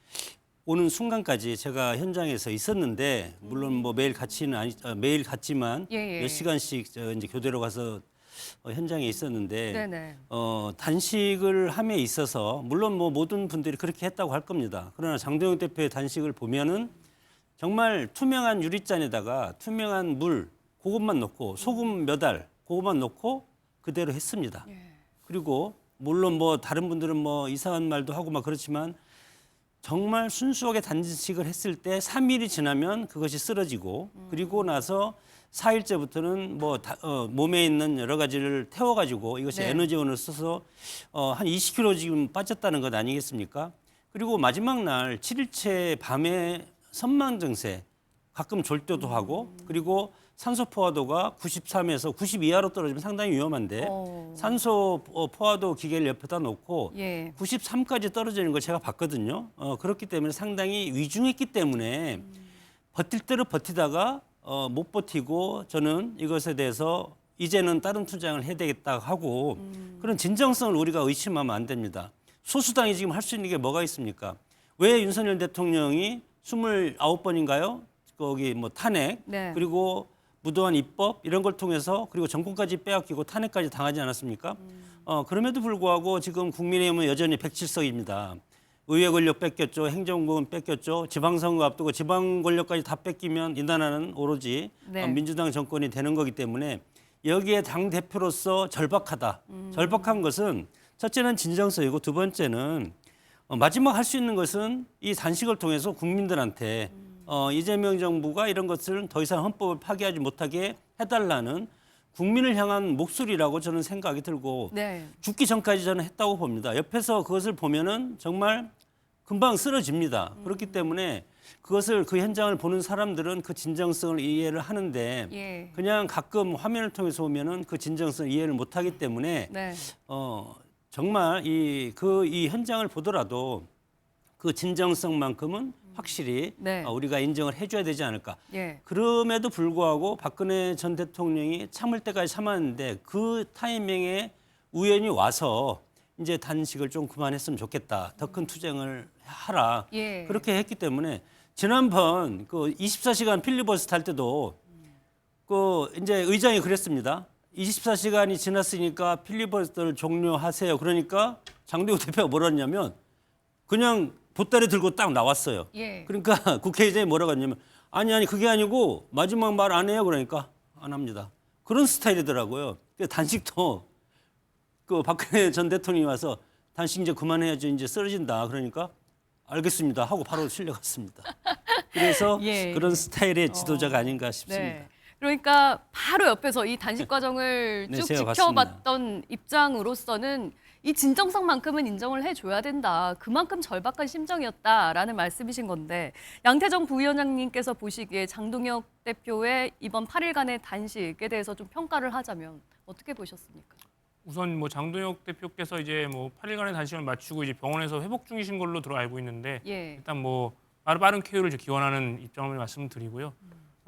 오는 순간까지 제가 현장에서 있었는데 물론 뭐 매일 같이는 매일 같지만 예. 몇 시간씩 이제 교대로 가서 현장에 있었는데 네네. 단식을 함에 있어서 물론 뭐 모든 분들이 그렇게 했다고 할 겁니다. 그러나 장도영 대표의 단식을 보면은 정말 투명한 유리잔에다가 투명한 물 그것만 넣고 소금 몇 알 그것만 넣고 그대로 했습니다. 그리고 물론 뭐 다른 분들은 뭐 이상한 말도 하고 막 그렇지만 정말 순수하게 단식을 했을 때 3일이 지나면 그것이 쓰러지고 그리고 나서 4일째부터는 뭐 몸에 있는 여러 가지를 태워가지고 이것이 네. 에너지원을 써서 한 20kg 지금 빠졌다는 것 아니겠습니까? 그리고 마지막 날 7일째 밤에 선망 증세 가끔 졸도도 하고 그리고 산소 포화도가 93에서 90 이하로 떨어지면 상당히 위험한데 산소 포화도 기계를 옆에다 놓고 예. 93까지 떨어지는 걸 제가 봤거든요. 그렇기 때문에 상당히 위중했기 때문에 버틸 대로 버티다가 못 버티고 저는 이것에 대해서 이제는 다른 투쟁을 해야 되겠다 하고 그런 진정성을 우리가 의심하면 안 됩니다. 소수당이 지금 할 수 있는 게 뭐가 있습니까? 왜 윤석열 대통령이 29번인가요? 거기 뭐 탄핵 네. 그리고 무도한 입법 이런 걸 통해서 그리고 정권까지 빼앗기고 탄핵까지 당하지 않았습니까? 그럼에도 불구하고 지금 국민의힘은 여전히 107석입니다. 의회 권력 뺏겼죠. 행정부는 뺏겼죠. 지방선거 앞두고 지방 권력까지 다 뺏기면 이 나라는 오로지 네. 민주당 정권이 되는 거기 때문에 여기에 당 대표로서 절박하다. 절박한 것은 첫째는 진정성이고 두 번째는 마지막 할 수 있는 것은 이 단식을 통해서 국민들한테 이재명 정부가 이런 것을 더 이상 헌법을 파기하지 못하게 해달라는 국민을 향한 목소리라고 저는 생각이 들고 네. 죽기 전까지 저는 했다고 봅니다. 옆에서 그것을 보면은 정말 금방 쓰러집니다. 그렇기 때문에 그것을 그 현장을 보는 사람들은 그 진정성을 이해를 하는데 예. 그냥 가끔 화면을 통해서 보면은 그 진정성을 이해를 못하기 때문에 네. 정말 이 현장을 보더라도 그 진정성만큼은 확실히 네. 우리가 인정을 해줘야 되지 않을까. 예. 그럼에도 불구하고 박근혜 전 대통령이 참을 때까지 참았는데 그 타이밍에 우연히 와서 이제 단식을 좀 그만했으면 좋겠다. 더 큰 투쟁을 하라. 예. 그렇게 했기 때문에 지난번 그 24시간 필리버스터 할 때도 그 이제 의장이 그랬습니다. 24시간이 지났으니까 필리버스터를 종료하세요. 그러니까 장도혁 대표가 뭐라 했냐면 그냥 보따리 들고 딱 나왔어요. 예. 그러니까 국회의장이 뭐라고 했냐면 아니 그게 아니고 마지막 말 안 해요. 그러니까 안 합니다. 그런 스타일이더라고요. 단식도 그 박근혜 전 대통령이 와서 단식 이제 그만해야죠. 이제 쓰러진다. 그러니까 알겠습니다 하고 바로 실려갔습니다. 그래서 예. 그런 스타일의 지도자가 아닌가 싶습니다. 네. 그러니까 바로 옆에서 이 단식 과정을 네, 쭉 제가 지켜봤던 입장으로서는 이 진정성만큼은 인정을 해줘야 된다. 그만큼 절박한 심정이었다라는 말씀이신 건데 양태정 부위원장님께서 보시기에 장동혁 대표의 이번 8일간의 단식에 대해서 좀 평가를 하자면 어떻게 보셨습니까? 우선 뭐 장동혁 대표께서 이제 뭐 8일간의 단식을 마치고 이제 병원에서 회복 중이신 걸로 들어 알고 있는데 예. 일단 뭐 빠른 쾌유를 기원하는 입장을 말씀드리고요.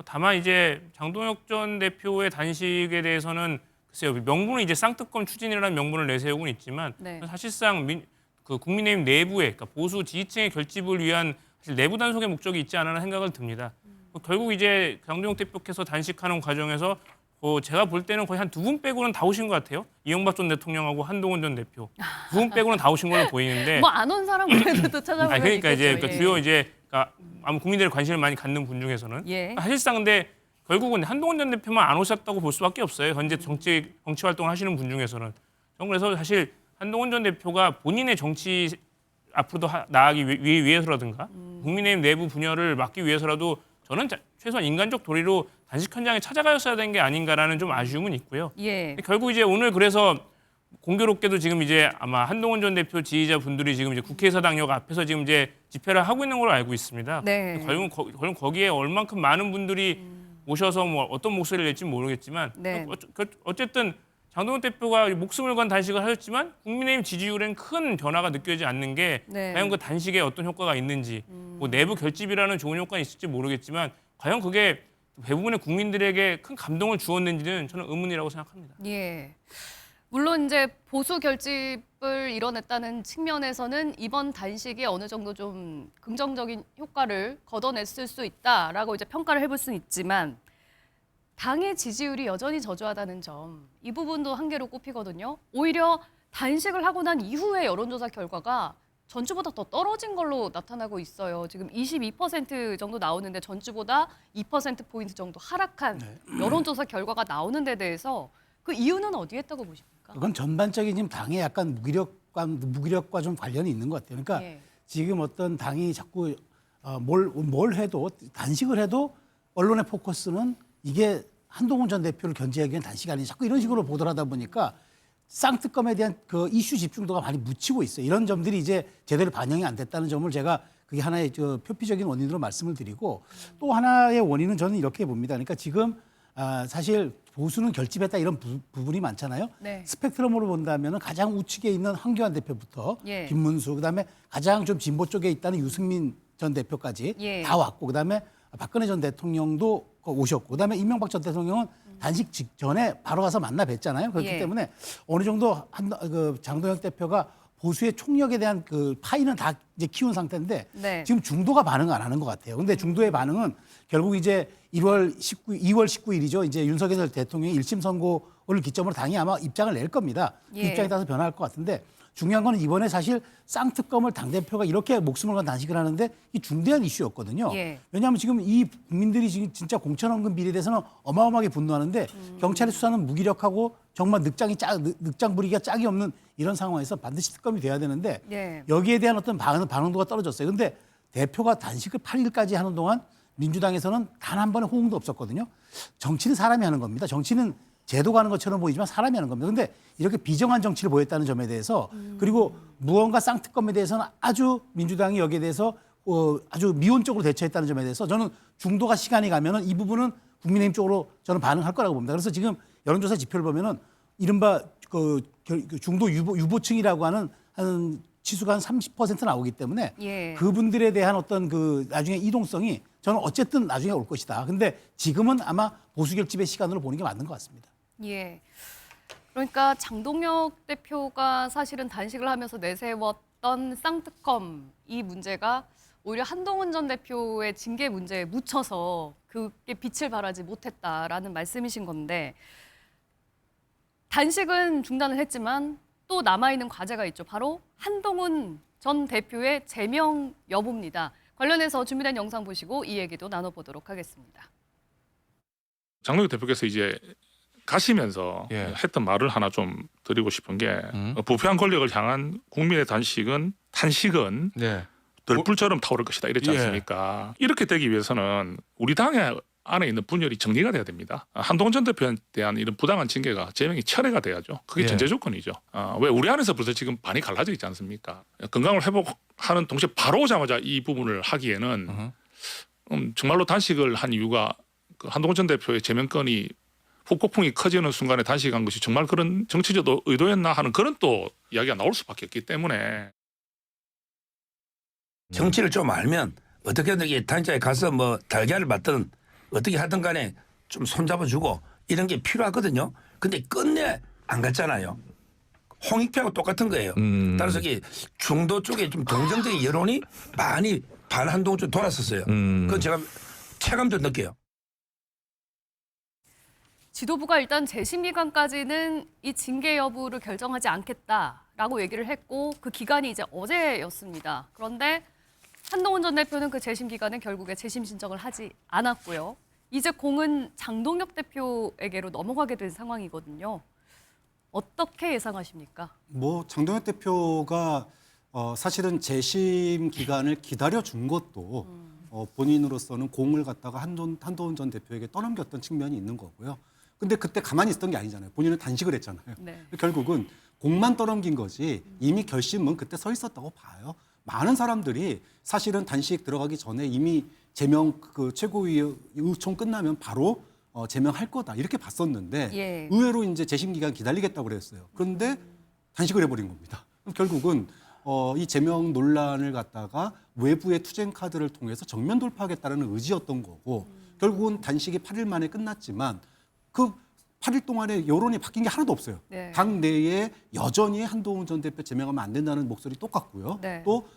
다만 이제 장동혁 전 대표의 단식에 대해서는 글쎄요, 명분은 이제 쌍특검 추진이라는 명분을 내세우고는 있지만 네. 사실상 그 국민의힘 내부에 그러니까 보수 지지층의 결집을 위한 사실 내부 단속의 목적이 있지 않나 생각을 듭니다. 결국 이제 장동혁 대표께서 단식하는 과정에서 제가 볼 때는 거의 한 두 분 빼고는 다 오신 것 같아요. 이명박 전 대통령하고 한동훈 전 대표 두 분 빼고는 다 오신 걸로 보이는데 뭐 안 온 사람 그래도 또 찾아보면 그러니까 이제 있겠죠. 그 주요 이제 그러니까 아무 국민들의 관심을 많이 갖는 분 중에서는 예. 사실상 근데 결국은 한동훈 전 대표만 안 오셨다고 볼 수밖에 없어요. 현재 정치 활동을 하시는 분 중에서는. 저는 그래서 사실 한동훈 전 대표가 본인의 정치 앞으로도 나아가기 위해서라든가 국민의힘 내부 분열을 막기 위해서라도 저는 최소한 인간적 도리로 단식 현장에 찾아가셨어야 되는 게 아닌가라는 좀 아쉬움은 있고요. 예. 결국 이제 오늘 그래서 공교롭게도 지금 이제 아마 한동훈 전 대표 지지자 분들이 지금 이제 국회의사당역 앞에서 지금 이제 집회를 하고 있는 걸로 알고 있습니다. 네. 과연 거기에 얼만큼 많은 분들이 오셔서 뭐 어떤 목소리를 낼지 모르겠지만 네. 어쨌든 장동훈 대표가 목숨을 건 단식을 하셨지만 국민의힘 지지율엔 큰 변화가 느껴지지 않는 게 네. 과연 그 단식에 어떤 효과가 있는지 뭐 내부 결집이라는 좋은 효과가 있을지 모르겠지만 과연 그게 대부분의 국민들에게 큰 감동을 주었는지는 저는 의문이라고 생각합니다. 예. 물론 이제 보수 결집을 이뤄냈다는 측면에서는 이번 단식이 어느 정도 좀 긍정적인 효과를 걷어냈을 수 있다라고 이제 평가를 해볼 수는 있지만 당의 지지율이 여전히 저조하다는 점, 이 부분도 한계로 꼽히거든요. 오히려 단식을 하고 난 이후의 여론조사 결과가 전주보다 더 떨어진 걸로 나타나고 있어요. 지금 22% 정도 나오는데 전주보다 2%포인트 정도 하락한 여론조사 결과가 나오는 데 대해서 그 이유는 어디에 있다고 보십니까? 그건 전반적인 지금 당의 약간 무기력과 좀 관련이 있는 것 같아요. 그러니까 예. 지금 어떤 당이 자꾸 뭘 해도 단식을 해도 언론의 포커스는 이게 한동훈 전 대표를 견제하기 위한 단식 아니냐 자꾸 이런 식으로 보도를 하다 보니까 쌍특검에 대한 그 이슈 집중도가 많이 묻히고 있어요. 이런 점들이 이제 제대로 반영이 안 됐다는 점을 제가 그게 하나의 표피적인 원인으로 말씀을 드리고 또 하나의 원인은 저는 이렇게 봅니다. 그러니까 지금 사실 보수는 결집했다 이런 부분이 많잖아요. 네. 스펙트럼으로 본다면 가장 우측에 있는 황교안 대표부터 예. 김문수 그다음에 가장 좀 진보 쪽에 있다는 유승민 전 대표까지 예. 다 왔고 그다음에 박근혜 전 대통령도 오셨고 그다음에 이명박 전 대통령은 단식 직전에 바로 가서 만나 뵀잖아요. 그렇기 예. 때문에 어느 정도 장동혁 대표가 보수의 총력에 대한 그 파이는 다 이제 키운 상태인데 네. 지금 중도가 반응 안 하는 것 같아요. 근데 중도의 반응은 결국 이제 2월 19일이죠. 이제 윤석열 대통령이 1심 선고를 기점으로 당이 아마 입장을 낼 겁니다. 그 예. 입장에 따라서 변화할 것 같은데 중요한 건 이번에 사실 쌍특검을 당대표가 이렇게 목숨을 건 단식을 하는데 이 중대한 이슈였거든요. 예. 왜냐하면 지금 이 국민들이 지금 진짜 공천원금 비리에 대해서는 어마어마하게 분노하는데 경찰의 수사는 무기력하고 정말 늑장 부리기가 짝이 없는 이런 상황에서 반드시 특검이 돼야 되는데 예. 여기에 대한 어떤 반응도가 떨어졌어요. 근데 대표가 단식을 8일까지 하는 동안 민주당에서는 단 한 번의 호응도 없었거든요. 정치는 사람이 하는 겁니다. 정치는 제도가 하는 것처럼 보이지만 사람이 하는 겁니다. 근데 이렇게 비정한 정치를 보였다는 점에 대해서 그리고 무언가 쌍특검에 대해서는 아주 민주당이 여기에 대해서 아주 미온적으로 대처했다는 점에 대해서 저는 중도가 시간이 가면은 이 부분은 국민의힘 쪽으로 저는 반응할 거라고 봅니다. 그래서 지금 여론조사 지표를 보면은 이른바 그 중도 유보층이라고 하는 한 지수가 한 30% 나오기 때문에 예. 그분들에 대한 어떤 그 나중에 이동성이 저는 어쨌든 나중에 올 것이다. 근데 지금은 아마 보수 결집의 시간으로 보는 게 맞는 것 같습니다. 예. 그러니까 장동혁 대표가 사실은 단식을 하면서 내세웠던 쌍특검 이 문제가 오히려 한동훈 전 대표의 징계 문제에 묻혀서 그게 빛을 발하지 못했다라는 말씀이신 건데 단식은 중단을 했지만 또 남아있는 과제가 있죠. 바로 한동훈 전 대표의 제명 여부입니다. 관련해서 준비된 영상 보시고 이 얘기도 나눠보도록 하겠습니다. 장동혁 대표께서 이제 가시면서 했던 말을 하나 좀 드리고 싶은 게 부패한 권력을 향한 국민의 단식은 들불처럼 타오를 것이다 이랬지 않습니까? 이렇게 되기 위해서는 우리 당의 안에 있는 분열이 정리가 돼야 됩니다. 한동훈 전 대표에 대한 이런 부당한 징계가 제명이 철회가 돼야죠. 그게 전제 조건이죠. 왜 우리 안에서 벌써 지금 반이 갈라져 있지 않습니까? 건강을 회복하는 동시에 바로 오자마자 이 부분을 하기에는 정말로 단식을 한 이유가 그 한동훈 전 대표의 제명건이 후폭풍이 커지는 순간에 단식한 것이 정말 그런 정치적 의도였나 하는 그런 또 이야기가 나올 수밖에 없기 때문에 정치를 좀 알면 어떻게든 이 단자에 가서 뭐 달걀을 받든 어떻게 하든 간에 좀 손잡아주고 이런 게 필요하거든요. 근데 끝내 안 갔잖아요. 홍익표하고 똑같은 거예요. 따라서 이게 중도 쪽에 좀 동정적인 여론이 많이 반한동훈 쪽 돌았었어요. 그건 제가 체감도 느껴요. 지도부가 일단 재심 기간까지는 이 징계 여부를 결정하지 않겠다라고 얘기를 했고 그 기간이 이제 어제였습니다. 그런데 한동훈 전 대표는 그 재심 기간에 결국에 재심 신청을 하지 않았고요. 이제 공은 장동혁 대표에게로 넘어가게 된 상황이거든요. 어떻게 예상하십니까? 뭐 장동혁 대표가 사실은 재심 기간을 기다려 준 것도 본인으로서는 공을 갖다가 한동훈 전 대표에게 떠넘겼던 측면이 있는 거고요. 근데 그때 가만히 있었던 게 아니잖아요. 본인은 단식을 했잖아요. 네. 결국은 공만 떠넘긴 거지 이미 결심은 그때 서 있었다고 봐요. 많은 사람들이 사실은 단식 들어가기 전에 이미 제명 그 최고위 의총 끝나면 바로 제명할 거다 이렇게 봤었는데 예. 의외로 이제 재심 기간 기다리겠다고 그랬어요. 그런데 단식을 해버린 겁니다. 결국은 이 제명 논란을 갖다가 외부의 투쟁 카드를 통해서 정면 돌파하겠다는 의지였던 거고 결국은 단식이 8일 만에 끝났지만 그 8일 동안에 여론이 바뀐 게 하나도 없어요. 네. 당 내에 여전히 한동훈 전 대표 제명하면 안 된다는 목소리 똑같고요. 네. 또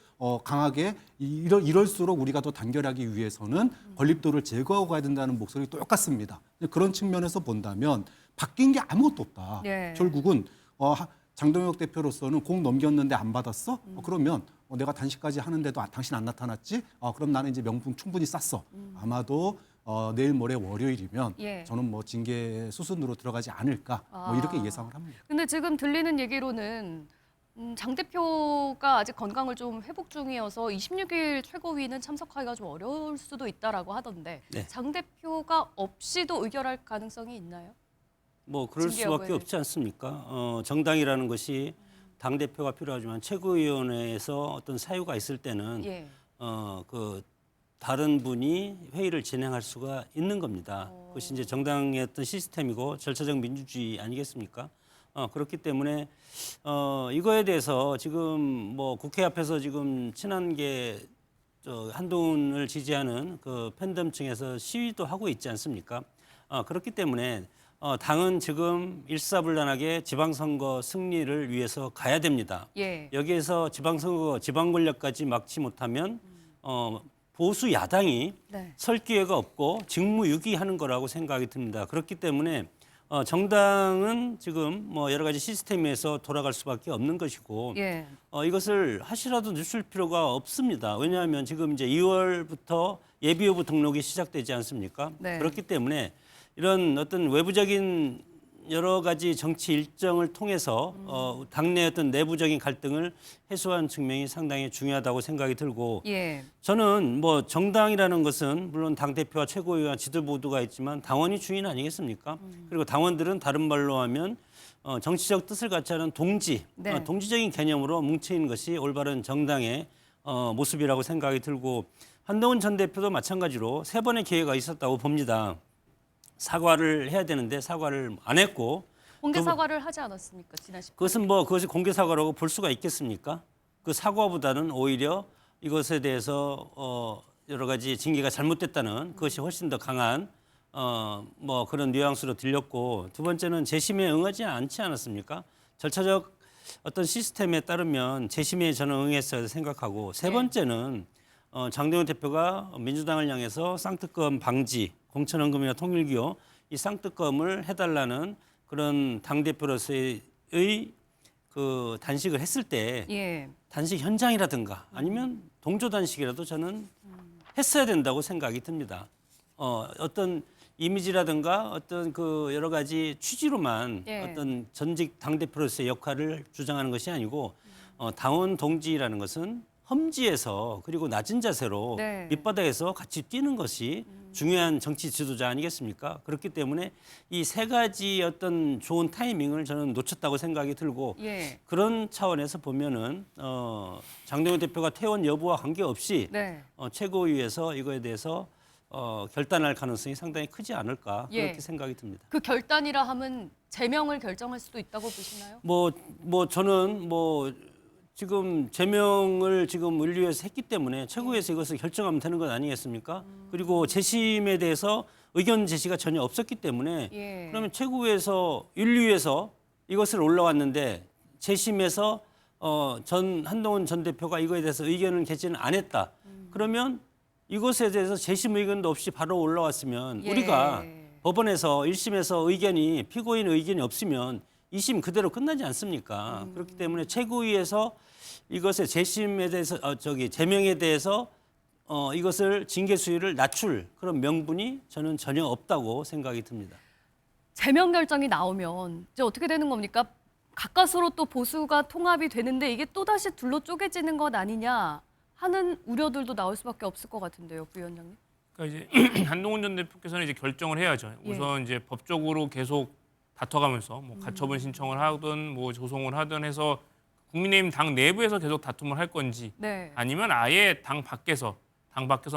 강하게 이럴수록 우리가 더 단결하기 위해서는 건립도를 제거하고 가야 된다는 목소리 똑같습니다. 그런 측면에서 본다면 바뀐 게 아무것도 없다. 네. 결국은 장동혁 대표로서는 공 넘겼는데 안 받았어? 그러면 내가 단식까지 하는데도 당신 안 나타났지? 그럼 나는 이제 명분 충분히 쌌어. 아마도 내일 모레 월요일이면 예. 저는 뭐 징계 수순으로 들어가지 않을까 뭐 이렇게 예상을 합니다. 근데 지금 들리는 얘기로는 장 대표가 아직 건강을 좀 회복 중이어서 26일 최고위는 참석하기가 좀 어려울 수도 있다라고 하던데 네. 장 대표가 없이도 의결할 가능성이 있나요? 뭐 그럴 징계 수밖에 여부에 없지 않습니까? 정당이라는 것이 당 대표가 필요하지만 최고위원회에서 어떤 사유가 있을 때는 예. 그 다른 분이 회의를 진행할 수가 있는 겁니다. 그것이 이제 정당의 어떤 시스템이고 절차적 민주주의 아니겠습니까? 그렇기 때문에 이거에 대해서 지금 뭐 국회 앞에서 지금 친한계 한동훈을 지지하는 그 팬덤층에서 시위도 하고 있지 않습니까? 그렇기 때문에 당은 지금 일사불란하게 지방선거 승리를 위해서 가야 됩니다. 예. 여기에서 지방선거, 지방 권력까지 막지 못하면 보수 야당이 네. 설 기회가 없고 직무유기하는 거라고 생각이 듭니다. 그렇기 때문에 정당은 지금 뭐 여러 가지 시스템에서 돌아갈 수밖에 없는 것이고 예. 이것을 하시라도 늦출 필요가 없습니다. 왜냐하면 지금 이제 2월부터 예비후보 등록이 시작되지 않습니까? 네. 그렇기 때문에 이런 어떤 외부적인 여러 가지 정치 일정을 통해서 당내 어떤 내부적인 갈등을 해소하는 측면이 상당히 중요하다고 생각이 들고 예. 저는 뭐 정당이라는 것은 물론 당 대표와 최고위와 지도부가 있지만 당원이 주인 아니겠습니까? 그리고 당원들은 다른 말로 하면 정치적 뜻을 같이 하는 동지, 네. 동지적인 개념으로 뭉쳐있는 것이 올바른 정당의 모습이라고 생각이 들고 한동훈 전 대표도 마찬가지로 3번의 기회가 있었다고 봅니다. 사과를 해야 되는데 사과를 안 했고 공개 사과를 하지 않았습니까? 지난 10일. 그것은 뭐 그것이 공개 사과라고 볼 수가 있겠습니까? 그 사과보다는 오히려 이것에 대해서 여러 가지 징계가 잘못됐다는 그것이 훨씬 더 강한 뭐 그런 뉘앙스로 들렸고 두 번째는 재심에 응하지 않지 않았습니까? 절차적 어떤 시스템에 따르면 재심에 저는 응했어야 생각하고 세 번째는 장동혁 대표가 민주당을 향해서 쌍특검 방지, 공천헌금이나 통일기호 이 쌍특검을 해달라는 그런 당 대표로서의 그 단식을 했을 때 예. 단식 현장이라든가 아니면 동조 단식이라도 저는 했어야 된다고 생각이 듭니다. 어떤 이미지라든가 어떤 그 여러 가지 취지로만 예. 어떤 전직 당 대표로서의 역할을 주장하는 것이 아니고 당원 동지라는 것은 험지에서 그리고 낮은 자세로 네. 밑바닥에서 같이 뛰는 것이 중요한 정치 지도자 아니겠습니까? 그렇기 때문에 이 세 가지 어떤 좋은 타이밍을 저는 놓쳤다고 생각이 들고 예. 그런 차원에서 보면은 장동혁 대표가 퇴원 여부와 관계없이 네. 최고위에서 이거에 대해서 결단할 가능성이 상당히 크지 않을까 예. 그렇게 생각이 듭니다. 그 결단이라 하면 제명을 결정할 수도 있다고 보시나요? 뭐 저는 뭐 지금 제명을 지금 윤리위에서 했기 때문에 최고위에서 이것을 결정하면 되는 것 아니겠습니까? 그리고 재심에 대해서 의견 제시가 전혀 없었기 때문에 예. 그러면 최고위에서 윤리위에서 이것을 올라왔는데 재심에서 한동훈 전 대표가 이거에 대해서 의견을 개진을 안 했다. 그러면 이것에 대해서 재심 의견도 없이 바로 올라왔으면 예. 우리가 법원에서 1심에서 피고인 의견이 없으면 2심 그대로 끝나지 않습니까? 그렇기 때문에 최고위에서 이것의 재심에 대해서 제명에 대해서 이것을 징계 수위를 낮출 그런 명분이 저는 전혀 없다고 생각이 듭니다. 제명 결정이 나오면 이제 어떻게 되는 겁니까? 가까스로 또 보수가 통합이 되는데 이게 또다시 둘로 쪼개지는 것 아니냐 하는 우려들도 나올 수밖에 없을 것 같은데요, 부위원장님. 그러니까 이제 한동훈 전 대표께서는 이제 결정을 해야죠. 예. 우선 이제 법적으로 계속 다퉈가면서 뭐 가처분 신청을 하든 뭐 조송을 하든 해서 국민의힘 당 내부에서 계속 다툼을 할 건지 네. 아니면 아예 당 밖에서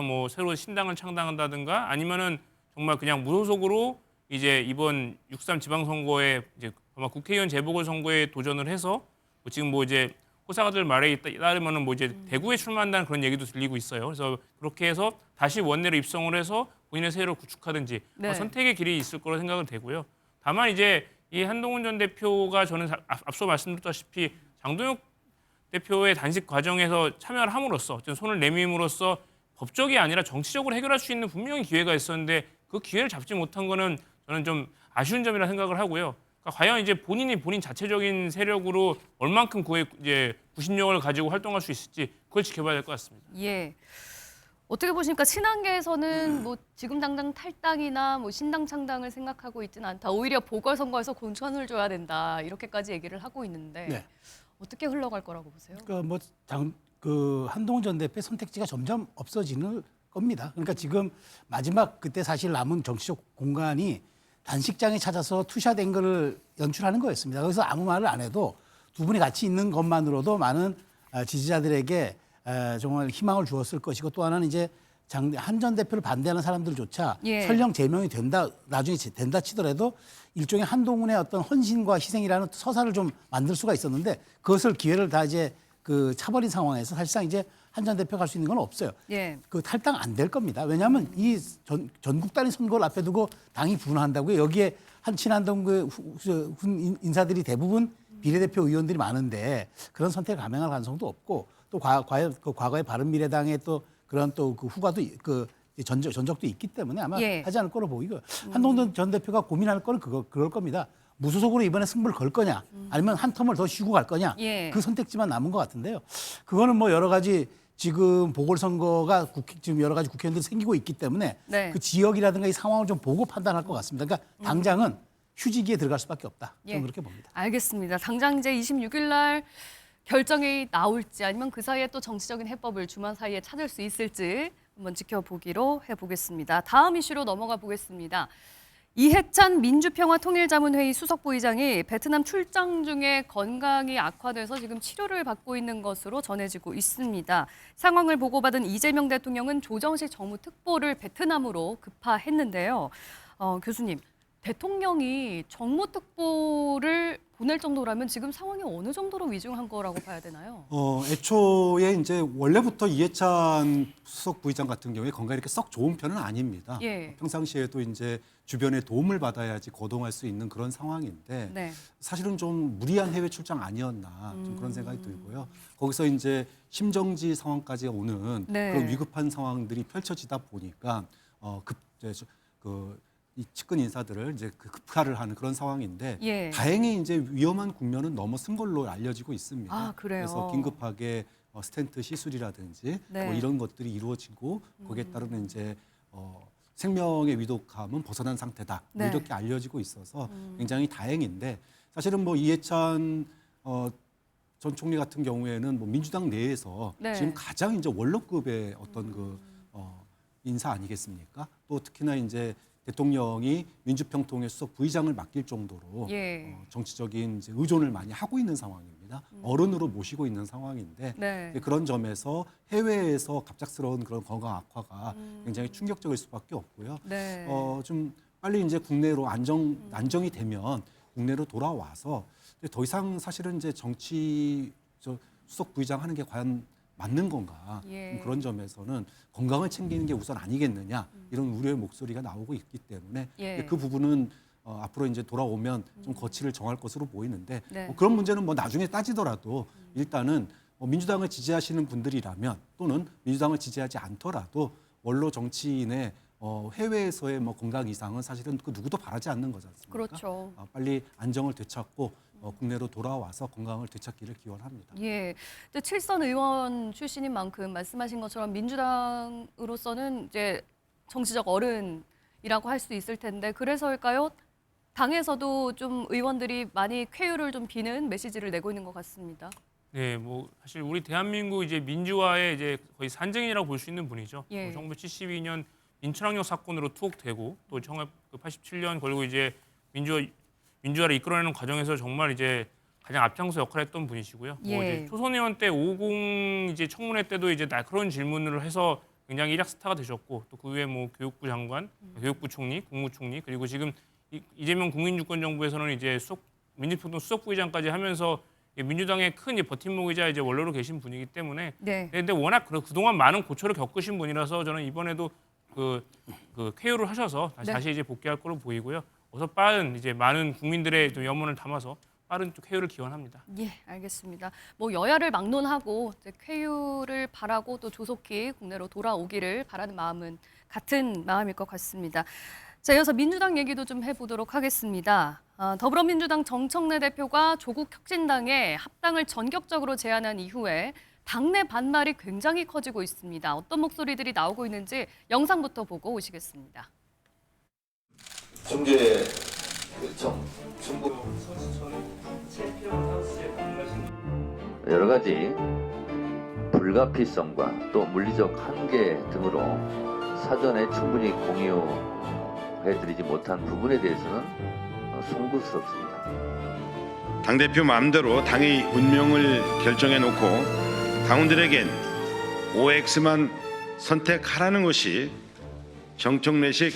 뭐 새로 신당을 창당한다든가 아니면은 정말 그냥 무소속으로 이제 이번 6.3 지방선거에 이제 아마 국회의원 재보궐선거에 도전을 해서 뭐 지금 뭐 이제 호사가들 말에 따르면은 뭐 이제 대구에 출마한다는 그런 얘기도 들리고 있어요. 그래서 그렇게 해서 다시 원내로 입성을 해서 본인의 세력을 구축하든지 네. 선택의 길이 있을 거로 생각은 되고요. 다만 이제 이 한동훈 전 대표가 저는 앞서 말씀드렸다시피 장동혁 대표의 단식 과정에서 참여를 함으로써 어떤 손을 내밀므로써 법적이 아니라 정치적으로 해결할 수 있는 분명히 기회가 있었는데 그 기회를 잡지 못한 거는 저는 좀 아쉬운 점이라 생각을 하고요. 그러니까 과연 이제 본인 자체적인 세력으로 얼만큼 그의 이제 구심력을 가지고 활동할 수 있을지 그걸 지켜봐야 될 것 같습니다. 예. 어떻게 보십니까? 친한계에서는 뭐 지금 당장 탈당이나 뭐 신당 창당을 생각하고 있지는 않다. 오히려 보궐선거에서 공천을 줘야 된다. 이렇게까지 얘기를 하고 있는데 네. 어떻게 흘러갈 거라고 보세요? 그러니까 그 한동훈 전 대표의 선택지가 점점 없어지는 겁니다. 그러니까 지금 마지막 그때 사실 남은 정치적 공간이 단식장에 찾아서 투샷된 거를 연출하는 거였습니다. 거기서 아무 말을 안 해도 두 분이 같이 있는 것만으로도 많은 지지자들에게 정말 희망을 주었을 것이고 또 하나는 이제 한 전 대표를 반대하는 사람들조차 예. 설령 제명이 된다 나중에 된다 치더라도 일종의 한동훈의 어떤 헌신과 희생이라는 서사를 좀 만들 수가 있었는데 그것을 기회를 다 이제 그 차버린 상황에서 사실상 이제 한 전 대표가 할 수 있는 건 없어요. 예. 그 탈당 안 될 겁니다. 왜냐하면 이 전국 단위 선거를 앞에 두고 당이 분화한다고요. 여기에 친한동 인사들이 대부분 비례대표 의원들이 많은데 그런 선택을 감행할 가능성도 없고 또 과거에 바른미래당의 또 그런 또 그 후과도 그 전적도 있기 때문에 아마 예. 하지 않을 거로 보이고요. 한동훈 전 대표가 고민할 거는 그럴 겁니다. 무소속으로 이번에 승부를 걸 거냐 아니면 한 텀을 더 쉬고 갈 거냐 예. 그 선택지만 남은 것 같은데요. 그거는 뭐 여러 가지 지금 보궐선거가 지금 여러 가지 국회의원들이 생기고 있기 때문에 네. 그 지역이라든가 이 상황을 좀 보고 판단할 것 같습니다. 그러니까 당장은 휴지기에 들어갈 수밖에 없다. 저는 예. 그렇게 봅니다. 알겠습니다. 당장 이제 26일 날 결정이 나올지 아니면 그 사이에 또 정치적인 해법을 주말 사이에 찾을 수 있을지 한번 지켜보기로 해보겠습니다. 다음 이슈로 넘어가 보겠습니다. 이해찬 민주평화통일자문회의 수석부의장이 베트남 출장 중에 건강이 악화돼서 지금 치료를 받고 있는 것으로 전해지고 있습니다. 상황을 보고받은 이재명 대통령은 조정식 정무특보를 베트남으로 급파했는데요. 교수님, 대통령이 정무특보를 보낼 정도라면 지금 상황이 어느 정도로 위중한 거라고 봐야 되나요? 애초에 이제 원래부터 이해찬 수석 부의장 같은 경우에 건강이 이렇게 썩 좋은 편은 아닙니다. 예. 평상시에도 이제 주변의 도움을 받아야지 거동할 수 있는 그런 상황인데 네. 사실은 좀 무리한 해외 출장 아니었나 좀 그런 생각이 들고요. 거기서 이제 심정지 상황까지 오는 네. 그런 위급한 상황들이 펼쳐지다 보니까 이 측근 인사들을 이제 급파를 하는 그런 상황인데 예. 다행히 이제 위험한 국면은 넘어선 걸로 알려지고 있습니다. 아, 그래요? 그래서 긴급하게 스텐트 시술이라든지 네. 뭐 이런 것들이 이루어지고 거기에 따르는 이제 생명의 위독함은 벗어난 상태다. 뭐 네. 이렇게 알려지고 있어서 굉장히 다행인데 사실은 뭐 이해찬 전 총리 같은 경우에는 뭐 민주당 내에서 네. 지금 가장 이제 원로급의 어떤 인사 아니겠습니까? 또 특히나 이제 대통령이 민주평통의 수석 부의장을 맡길 정도로 예. 정치적인 이제 의존을 많이 하고 있는 상황입니다. 어른으로 모시고 있는 상황인데 네. 그런 점에서 해외에서 갑작스러운 그런 건강 악화가 굉장히 충격적일 수밖에 없고요. 네. 좀 빨리 이제 국내로 안정이 되면 국내로 돌아와서 더 이상 사실은 이제 수석 부의장 하는 게 과연 맞는 건가 예. 그런 점에서는 건강을 챙기는 게 우선 아니겠느냐 이런 우려의 목소리가 나오고 있기 때문에 예. 그 부분은 앞으로 이제 돌아오면 좀 거취를 정할 것으로 보이는데 네. 뭐 그런 문제는 뭐 나중에 따지더라도 일단은 민주당을 지지하시는 분들이라면 또는 민주당을 지지하지 않더라도 원로 정치인의 해외에서의 뭐 건강 이상은 사실은 그 누구도 바라지 않는 거지 않습니까? 그렇죠. 빨리 안정을 되찾고 국내로 돌아와서 건강을 되찾기를 기원합니다. 예, 이제 7선 의원 출신인 만큼 말씀하신 것처럼 민주당으로서는 이제 정치적 어른이라고 할 수 있을 텐데 그래서일까요? 당에서도 좀 의원들이 많이 쾌유를 좀 비는 메시지를 내고 있는 것 같습니다. 네, 뭐 사실 우리 대한민국 이제 민주화의 이제 거의 산증인이라고 볼 수 있는 분이죠. 예. 1972년 인천학력 사건으로 투옥되고 또 1987년 걸고 이제 민주화를 이끌어내는 과정에서 정말 이제 가장 앞장서 역할했던 분이시고요. 예. 뭐 이제 초선 의원 때 50 이제 청문회 때도 이제 날카로운 질문을 해서 굉장히 일약 스타가 되셨고 또 그 후에 뭐 교육부 장관, 교육부 총리, 국무총리 그리고 지금 이재명 국민주권정부에서는 이제 민주평통 수석부의장까지 하면서 민주당의 큰 버팀목이자 이제 원로로 계신 분이기 때문에 네. 근데 워낙 그동안 많은 고초를 겪으신 분이라서 저는 이번에도 그 쾌유를 하셔서 네. 다시 이제 복귀할 거로 보이고요. 어서 빠른 이제 많은 국민들의 좀 염원을 담아서 빠른 쾌유를 기원합니다. 예, 알겠습니다. 뭐 여야를 막론하고 이제 쾌유를 바라고 또 조속히 국내로 돌아오기를 바라는 마음은 같은 마음일 것 같습니다. 자, 이어서 민주당 얘기도 좀 해보도록 하겠습니다. 더불어민주당 정청래 대표가 조국 혁신당에 합당을 전격적으로 제안한 이후에 당내 반발이 굉장히 커지고 있습니다. 어떤 목소리들이 나오고 있는지 영상부터 보고 오시겠습니다. 중재 정부 여러 가지 불가피성과 또 물리적 한계 등으로 사전에 충분히 공유해드리지 못한 부분에 대해서는 송구스럽습니다. 당대표 마음대로 당의 운명을 결정해놓고 당원들에겐 OX만 선택하라는 것이 정청래식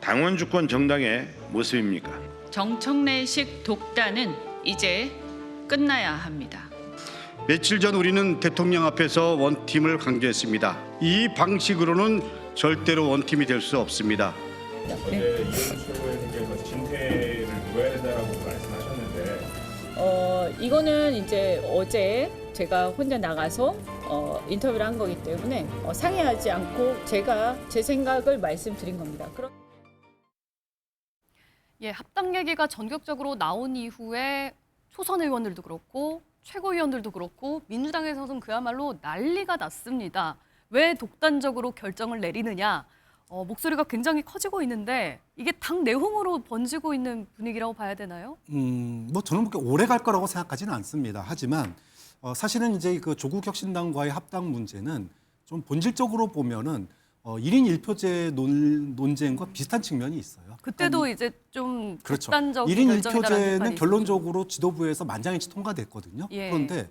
당원 주권 정당의 모습입니까? 정청래식 독단은 이제 끝나야 합니다. 며칠 전 우리는 대통령 앞에서 원팀을 강조했습니다. 이 방식으로는 절대로 원팀이 될 수 없습니다. 어제 이현주 최고위원님께서 진퇴를 놓아야 된다라고 말씀하셨는데 이거는 이제 어제 제가 혼자 나가서 인터뷰를 한 거기 때문에 상의하지 않고 제가 제 생각을 말씀드린 겁니다. 예, 합당 얘기가 전격적으로 나온 이후에 초선 의원들도 그렇고 최고위원들도 그렇고 민주당에서는 그야말로 난리가 났습니다. 왜 독단적으로 결정을 내리느냐. 목소리가 굉장히 커지고 있는데 이게 당 내홍으로 번지고 있는 분위기라고 봐야 되나요? 뭐 저는 그렇게 오래 갈 거라고 생각하지는 않습니다. 하지만 사실은 이제 그 조국 혁신당과의 합당 문제는 좀 본질적으로 보면은 1인 1표제 논쟁과 비슷한 측면이 있어요. 그때도 이제 좀 그렇죠. 독단적인 1인 결정이다라는 1표제는 결론적으로 지도부에서 만장일치 통과됐거든요. 예. 그런데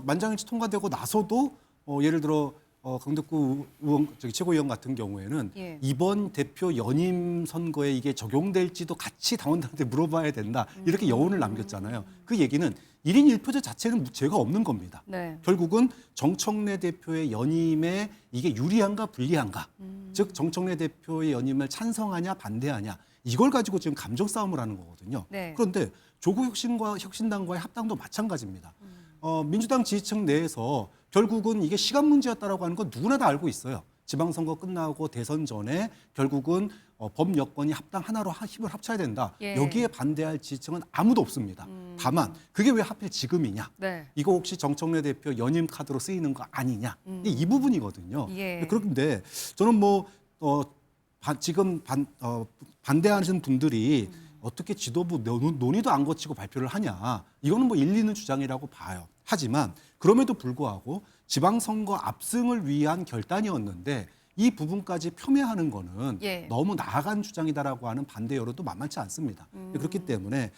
만장일치 통과되고 나서도 예를 들어 강덕구 의원, 최고위원 같은 경우에는 예. 이번 대표 연임 선거에 이게 적용될지도 같이 당원들한테 물어봐야 된다. 이렇게 여운을 남겼잖아요. 그 얘기는 1인 1표제 자체는 죄가 없는 겁니다. 네. 결국은 정청래 대표의 연임에 이게 유리한가 불리한가. 즉 정청래 대표의 연임을 찬성하냐 반대하냐. 이걸 가지고 지금 감정 싸움을 하는 거거든요. 네. 그런데 조국 혁신당과의 합당도 마찬가지입니다. 민주당 지지층 내에서 결국은 이게 시간 문제였다라고 하는 건 누구나 다 알고 있어요. 지방선거 끝나고 대선 전에 결국은 범여권이 합당 하나로 힘을 합쳐야 된다. 예. 여기에 반대할 지지층은 아무도 없습니다. 다만 그게 왜 하필 지금이냐. 네. 이거 혹시 정청래 대표 연임 카드로 쓰이는 거 아니냐. 이 부분이거든요. 예. 그런데 저는 지금 반대하시는 분들이 어떻게 지도부 논의도 안 거치고 발표를 하냐. 이거는 일리 있는 주장이라고 봐요. 하지만 그럼에도 불구하고 지방선거 압승을 위한 결단이었는데 이 부분까지 폄훼하는 거는 예. 너무 나아간 주장이다라고 하는 반대 여론도 만만치 않습니다. 그렇기 때문에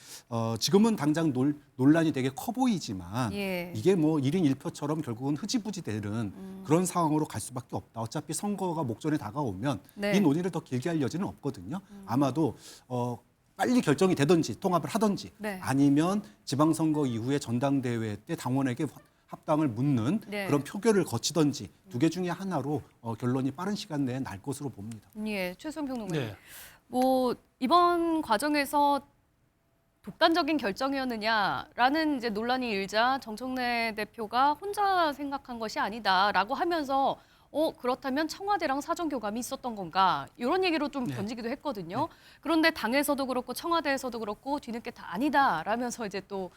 지금은 당장 논란이 되게 커 보이지만 예. 이게 1인 1표처럼 결국은 흐지부지 되는 그런 상황으로 갈 수밖에 없다. 어차피 선거가 목전에 다가오면 네. 이 논의를 더 길게 할 여지는 없거든요. 아마도 빨리 결정이 되든지 통합을 하든지 네. 아니면 지방선거 이후에 전당대회 때 당원에게 합당을 묻는 네. 그런 표결을 거치든지 두 개 중에 하나로 결론이 빠른 시간 내에 날 것으로 봅니다. 예, 최수영 평론가님. 네. 이번 과정에서 독단적인 결정이었느냐라는 이제 논란이 일자 정청래 대표가 혼자 생각한 것이 아니다라고 하면서 그렇다면 청와대랑 사전 교감이 있었던 건가? 이런 얘기로 좀 던지기도 했거든요. 그런데 당에서도 그렇고 청와대에서도 그렇고 뒤늦게 다 아니다라면서 이제 또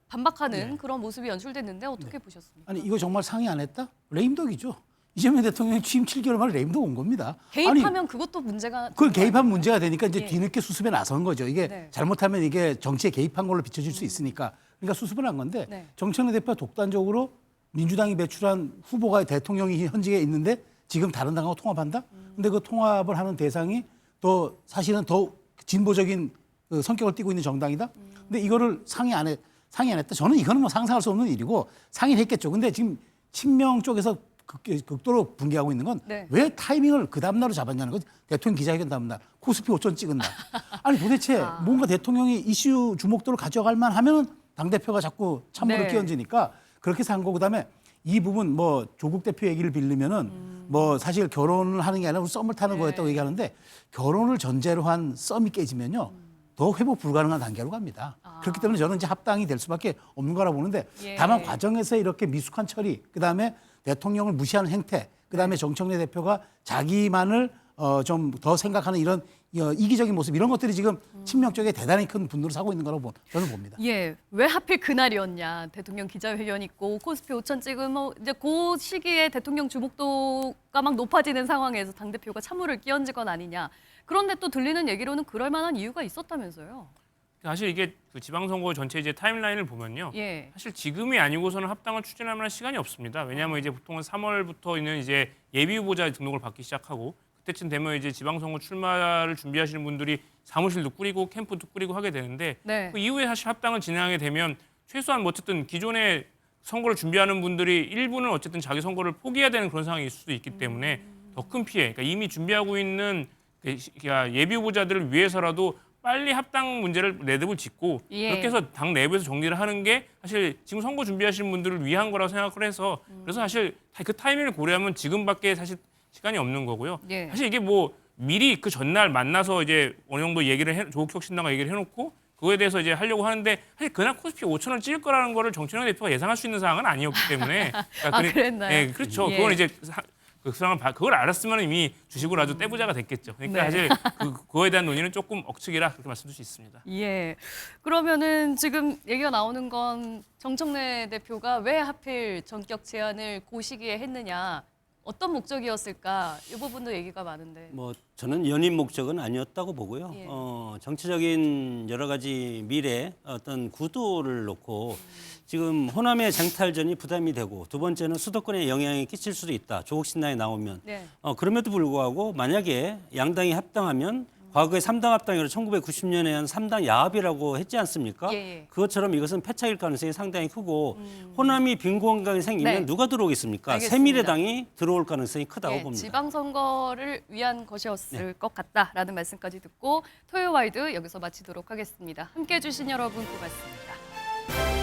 반박하는 그런 모습이 연출됐는데 어떻게 보셨습니까? 아니 이거 정말 상의 안 했다? 레임덕이죠. 이재명 대통령이 취임 7개월 만에 레임덕 온 겁니다. 개입하면 그것도 문제가 그걸 개입한 문제가 되니까 이제 뒤늦게 수습에 나선 거죠. 이게 네. 잘못하면 이게 정치에 개입한 걸로 비춰질 수 있으니까 그러니까 수습을 한 건데 네. 정청래 대표가 독단적으로 민주당이 배출한 후보가 대통령이 현직에 있는데 지금 다른 당하고 통합한다? 근데 그 통합을 하는 대상이 더 사실은 더 진보적인 그 성격을 띠고 있는 정당이다? 근데 이거를 상의 안 했다? 저는 이거는 뭐 상상할 수 없는 일이고 상의를 했겠죠. 근데 지금 친명 쪽에서 극도로 분개하고 있는 건 왜 타이밍을 그 다음날로 잡았냐는 거지. 대통령 기자회견 다음날 코스피 5천 찍은 날. 아니 도대체 뭔가 대통령이 이슈 주목도를 가져갈 만하면 당대표가 자꾸 찬물을 끼얹으니까 그렇게 산 거고 그다음에 이 부분 뭐 조국 대표 얘기를 빌리면은 뭐 사실 결혼을 하는 게 아니라 썸을 타는 거였다고 얘기하는데 결혼을 전제로 한 썸이 깨지면요. 더 회복 불가능한 단계로 갑니다. 그렇기 때문에 저는 이제 합당이 될 수밖에 없는 거라 보는데 다만 과정에서 이렇게 미숙한 처리, 그다음에 대통령을 무시하는 행태, 그다음에 정청래 대표가 자기만을 좀 더 생각하는 이런 이기적인 모습 이런 것들이 지금 친명 쪽에 대단히 큰 분노를 사고 있는 거라고 저는 봅니다. 예, 왜 하필 그날이었냐? 대통령 기자회견 있고 코스피 5천 찍은 뭐 이제 그 시기에 대통령 주목도가 막 높아지는 상황에서 당 대표가 찬물을 끼얹은 건 아니냐? 그런데 또 들리는 얘기로는 그럴 만한 이유가 있었다면서요? 사실 이게 그 지방선거 전체 이제 타임라인을 보면요. 사실 지금이 아니고서는 합당을 추진할 만한 시간이 없습니다. 왜냐하면 이제 보통은 3월부터 있는 이제 예비 후보자 등록을 받기 시작하고 그때쯤 되면 이제 지방선거 출마를 준비하시는 분들이 사무실도 꾸리고 캠프도 꾸리고 하게 되는데 그 이후에 사실 합당을 진행하게 되면 최소한 뭐 어쨌든 기존에 선거를 준비하는 분들이 일부는 어쨌든 자기 선거를 포기해야 되는 그런 상황일 수도 있기 때문에 더 큰 피해, 그러니까 이미 준비하고 있는 예비 후보자들을 위해서라도 빨리 합당 문제를 매듭을 짓고 그렇게 해서 당 내부에서 정리를 하는 게 사실 지금 선거 준비하시는 분들을 위한 거라고 생각을 해서 그래서 사실 그 타이밍을 고려하면 지금밖에 사실 시간이 없는 거고요. 사실 이게 뭐 미리 그 전날 만나서 이제 어느 정도 얘기를 조국혁신당과 얘기를 해놓고 그거에 대해서 이제 하려고 하는데 사실 그날 코스피 5천을 찍을 거라는 거를 정청래 대표가 예상할 수 있는 사항은 아니었기 때문에 그랬나요? 네, 그렇죠. 그건 이제 그 상황을 그걸 알았으면 이미 주식으로 아주 떼부자가 됐겠죠. 그러니까 사실 그거에 대한 논의는 조금 억측이라 그렇게 말씀드릴 수 있습니다. 예. 그러면은 지금 얘기가 나오는 건 정청래 대표가 왜 하필 전격 제안을 그 시기에 했느냐, 어떤 목적이었을까 이 부분도 얘기가 많은데. 뭐 저는 연인 목적은 아니었다고 보고요. 정치적인 여러 가지 미래 어떤 구도를 놓고 지금 호남의 쟁탈전이 부담이 되고 두 번째는 수도권에 영향이 끼칠 수도 있다. 조국 신당에 나오면 그럼에도 불구하고 만약에 양당이 합당하면 과거에 3당 합당으로 1990년에 한 3당 야합이라고 했지 않습니까? 그것처럼 이것은 패착일 가능성이 상당히 크고 호남이 빈 공간이 생기면 누가 들어오겠습니까? 알겠습니다. 새미래당이 들어올 가능성이 크다고 봅니다. 지방선거를 위한 것이었을 것 같다라는 말씀까지 듣고 토요 와이드 여기서 마치도록 하겠습니다. 함께해 주신 여러분 고맙습니다.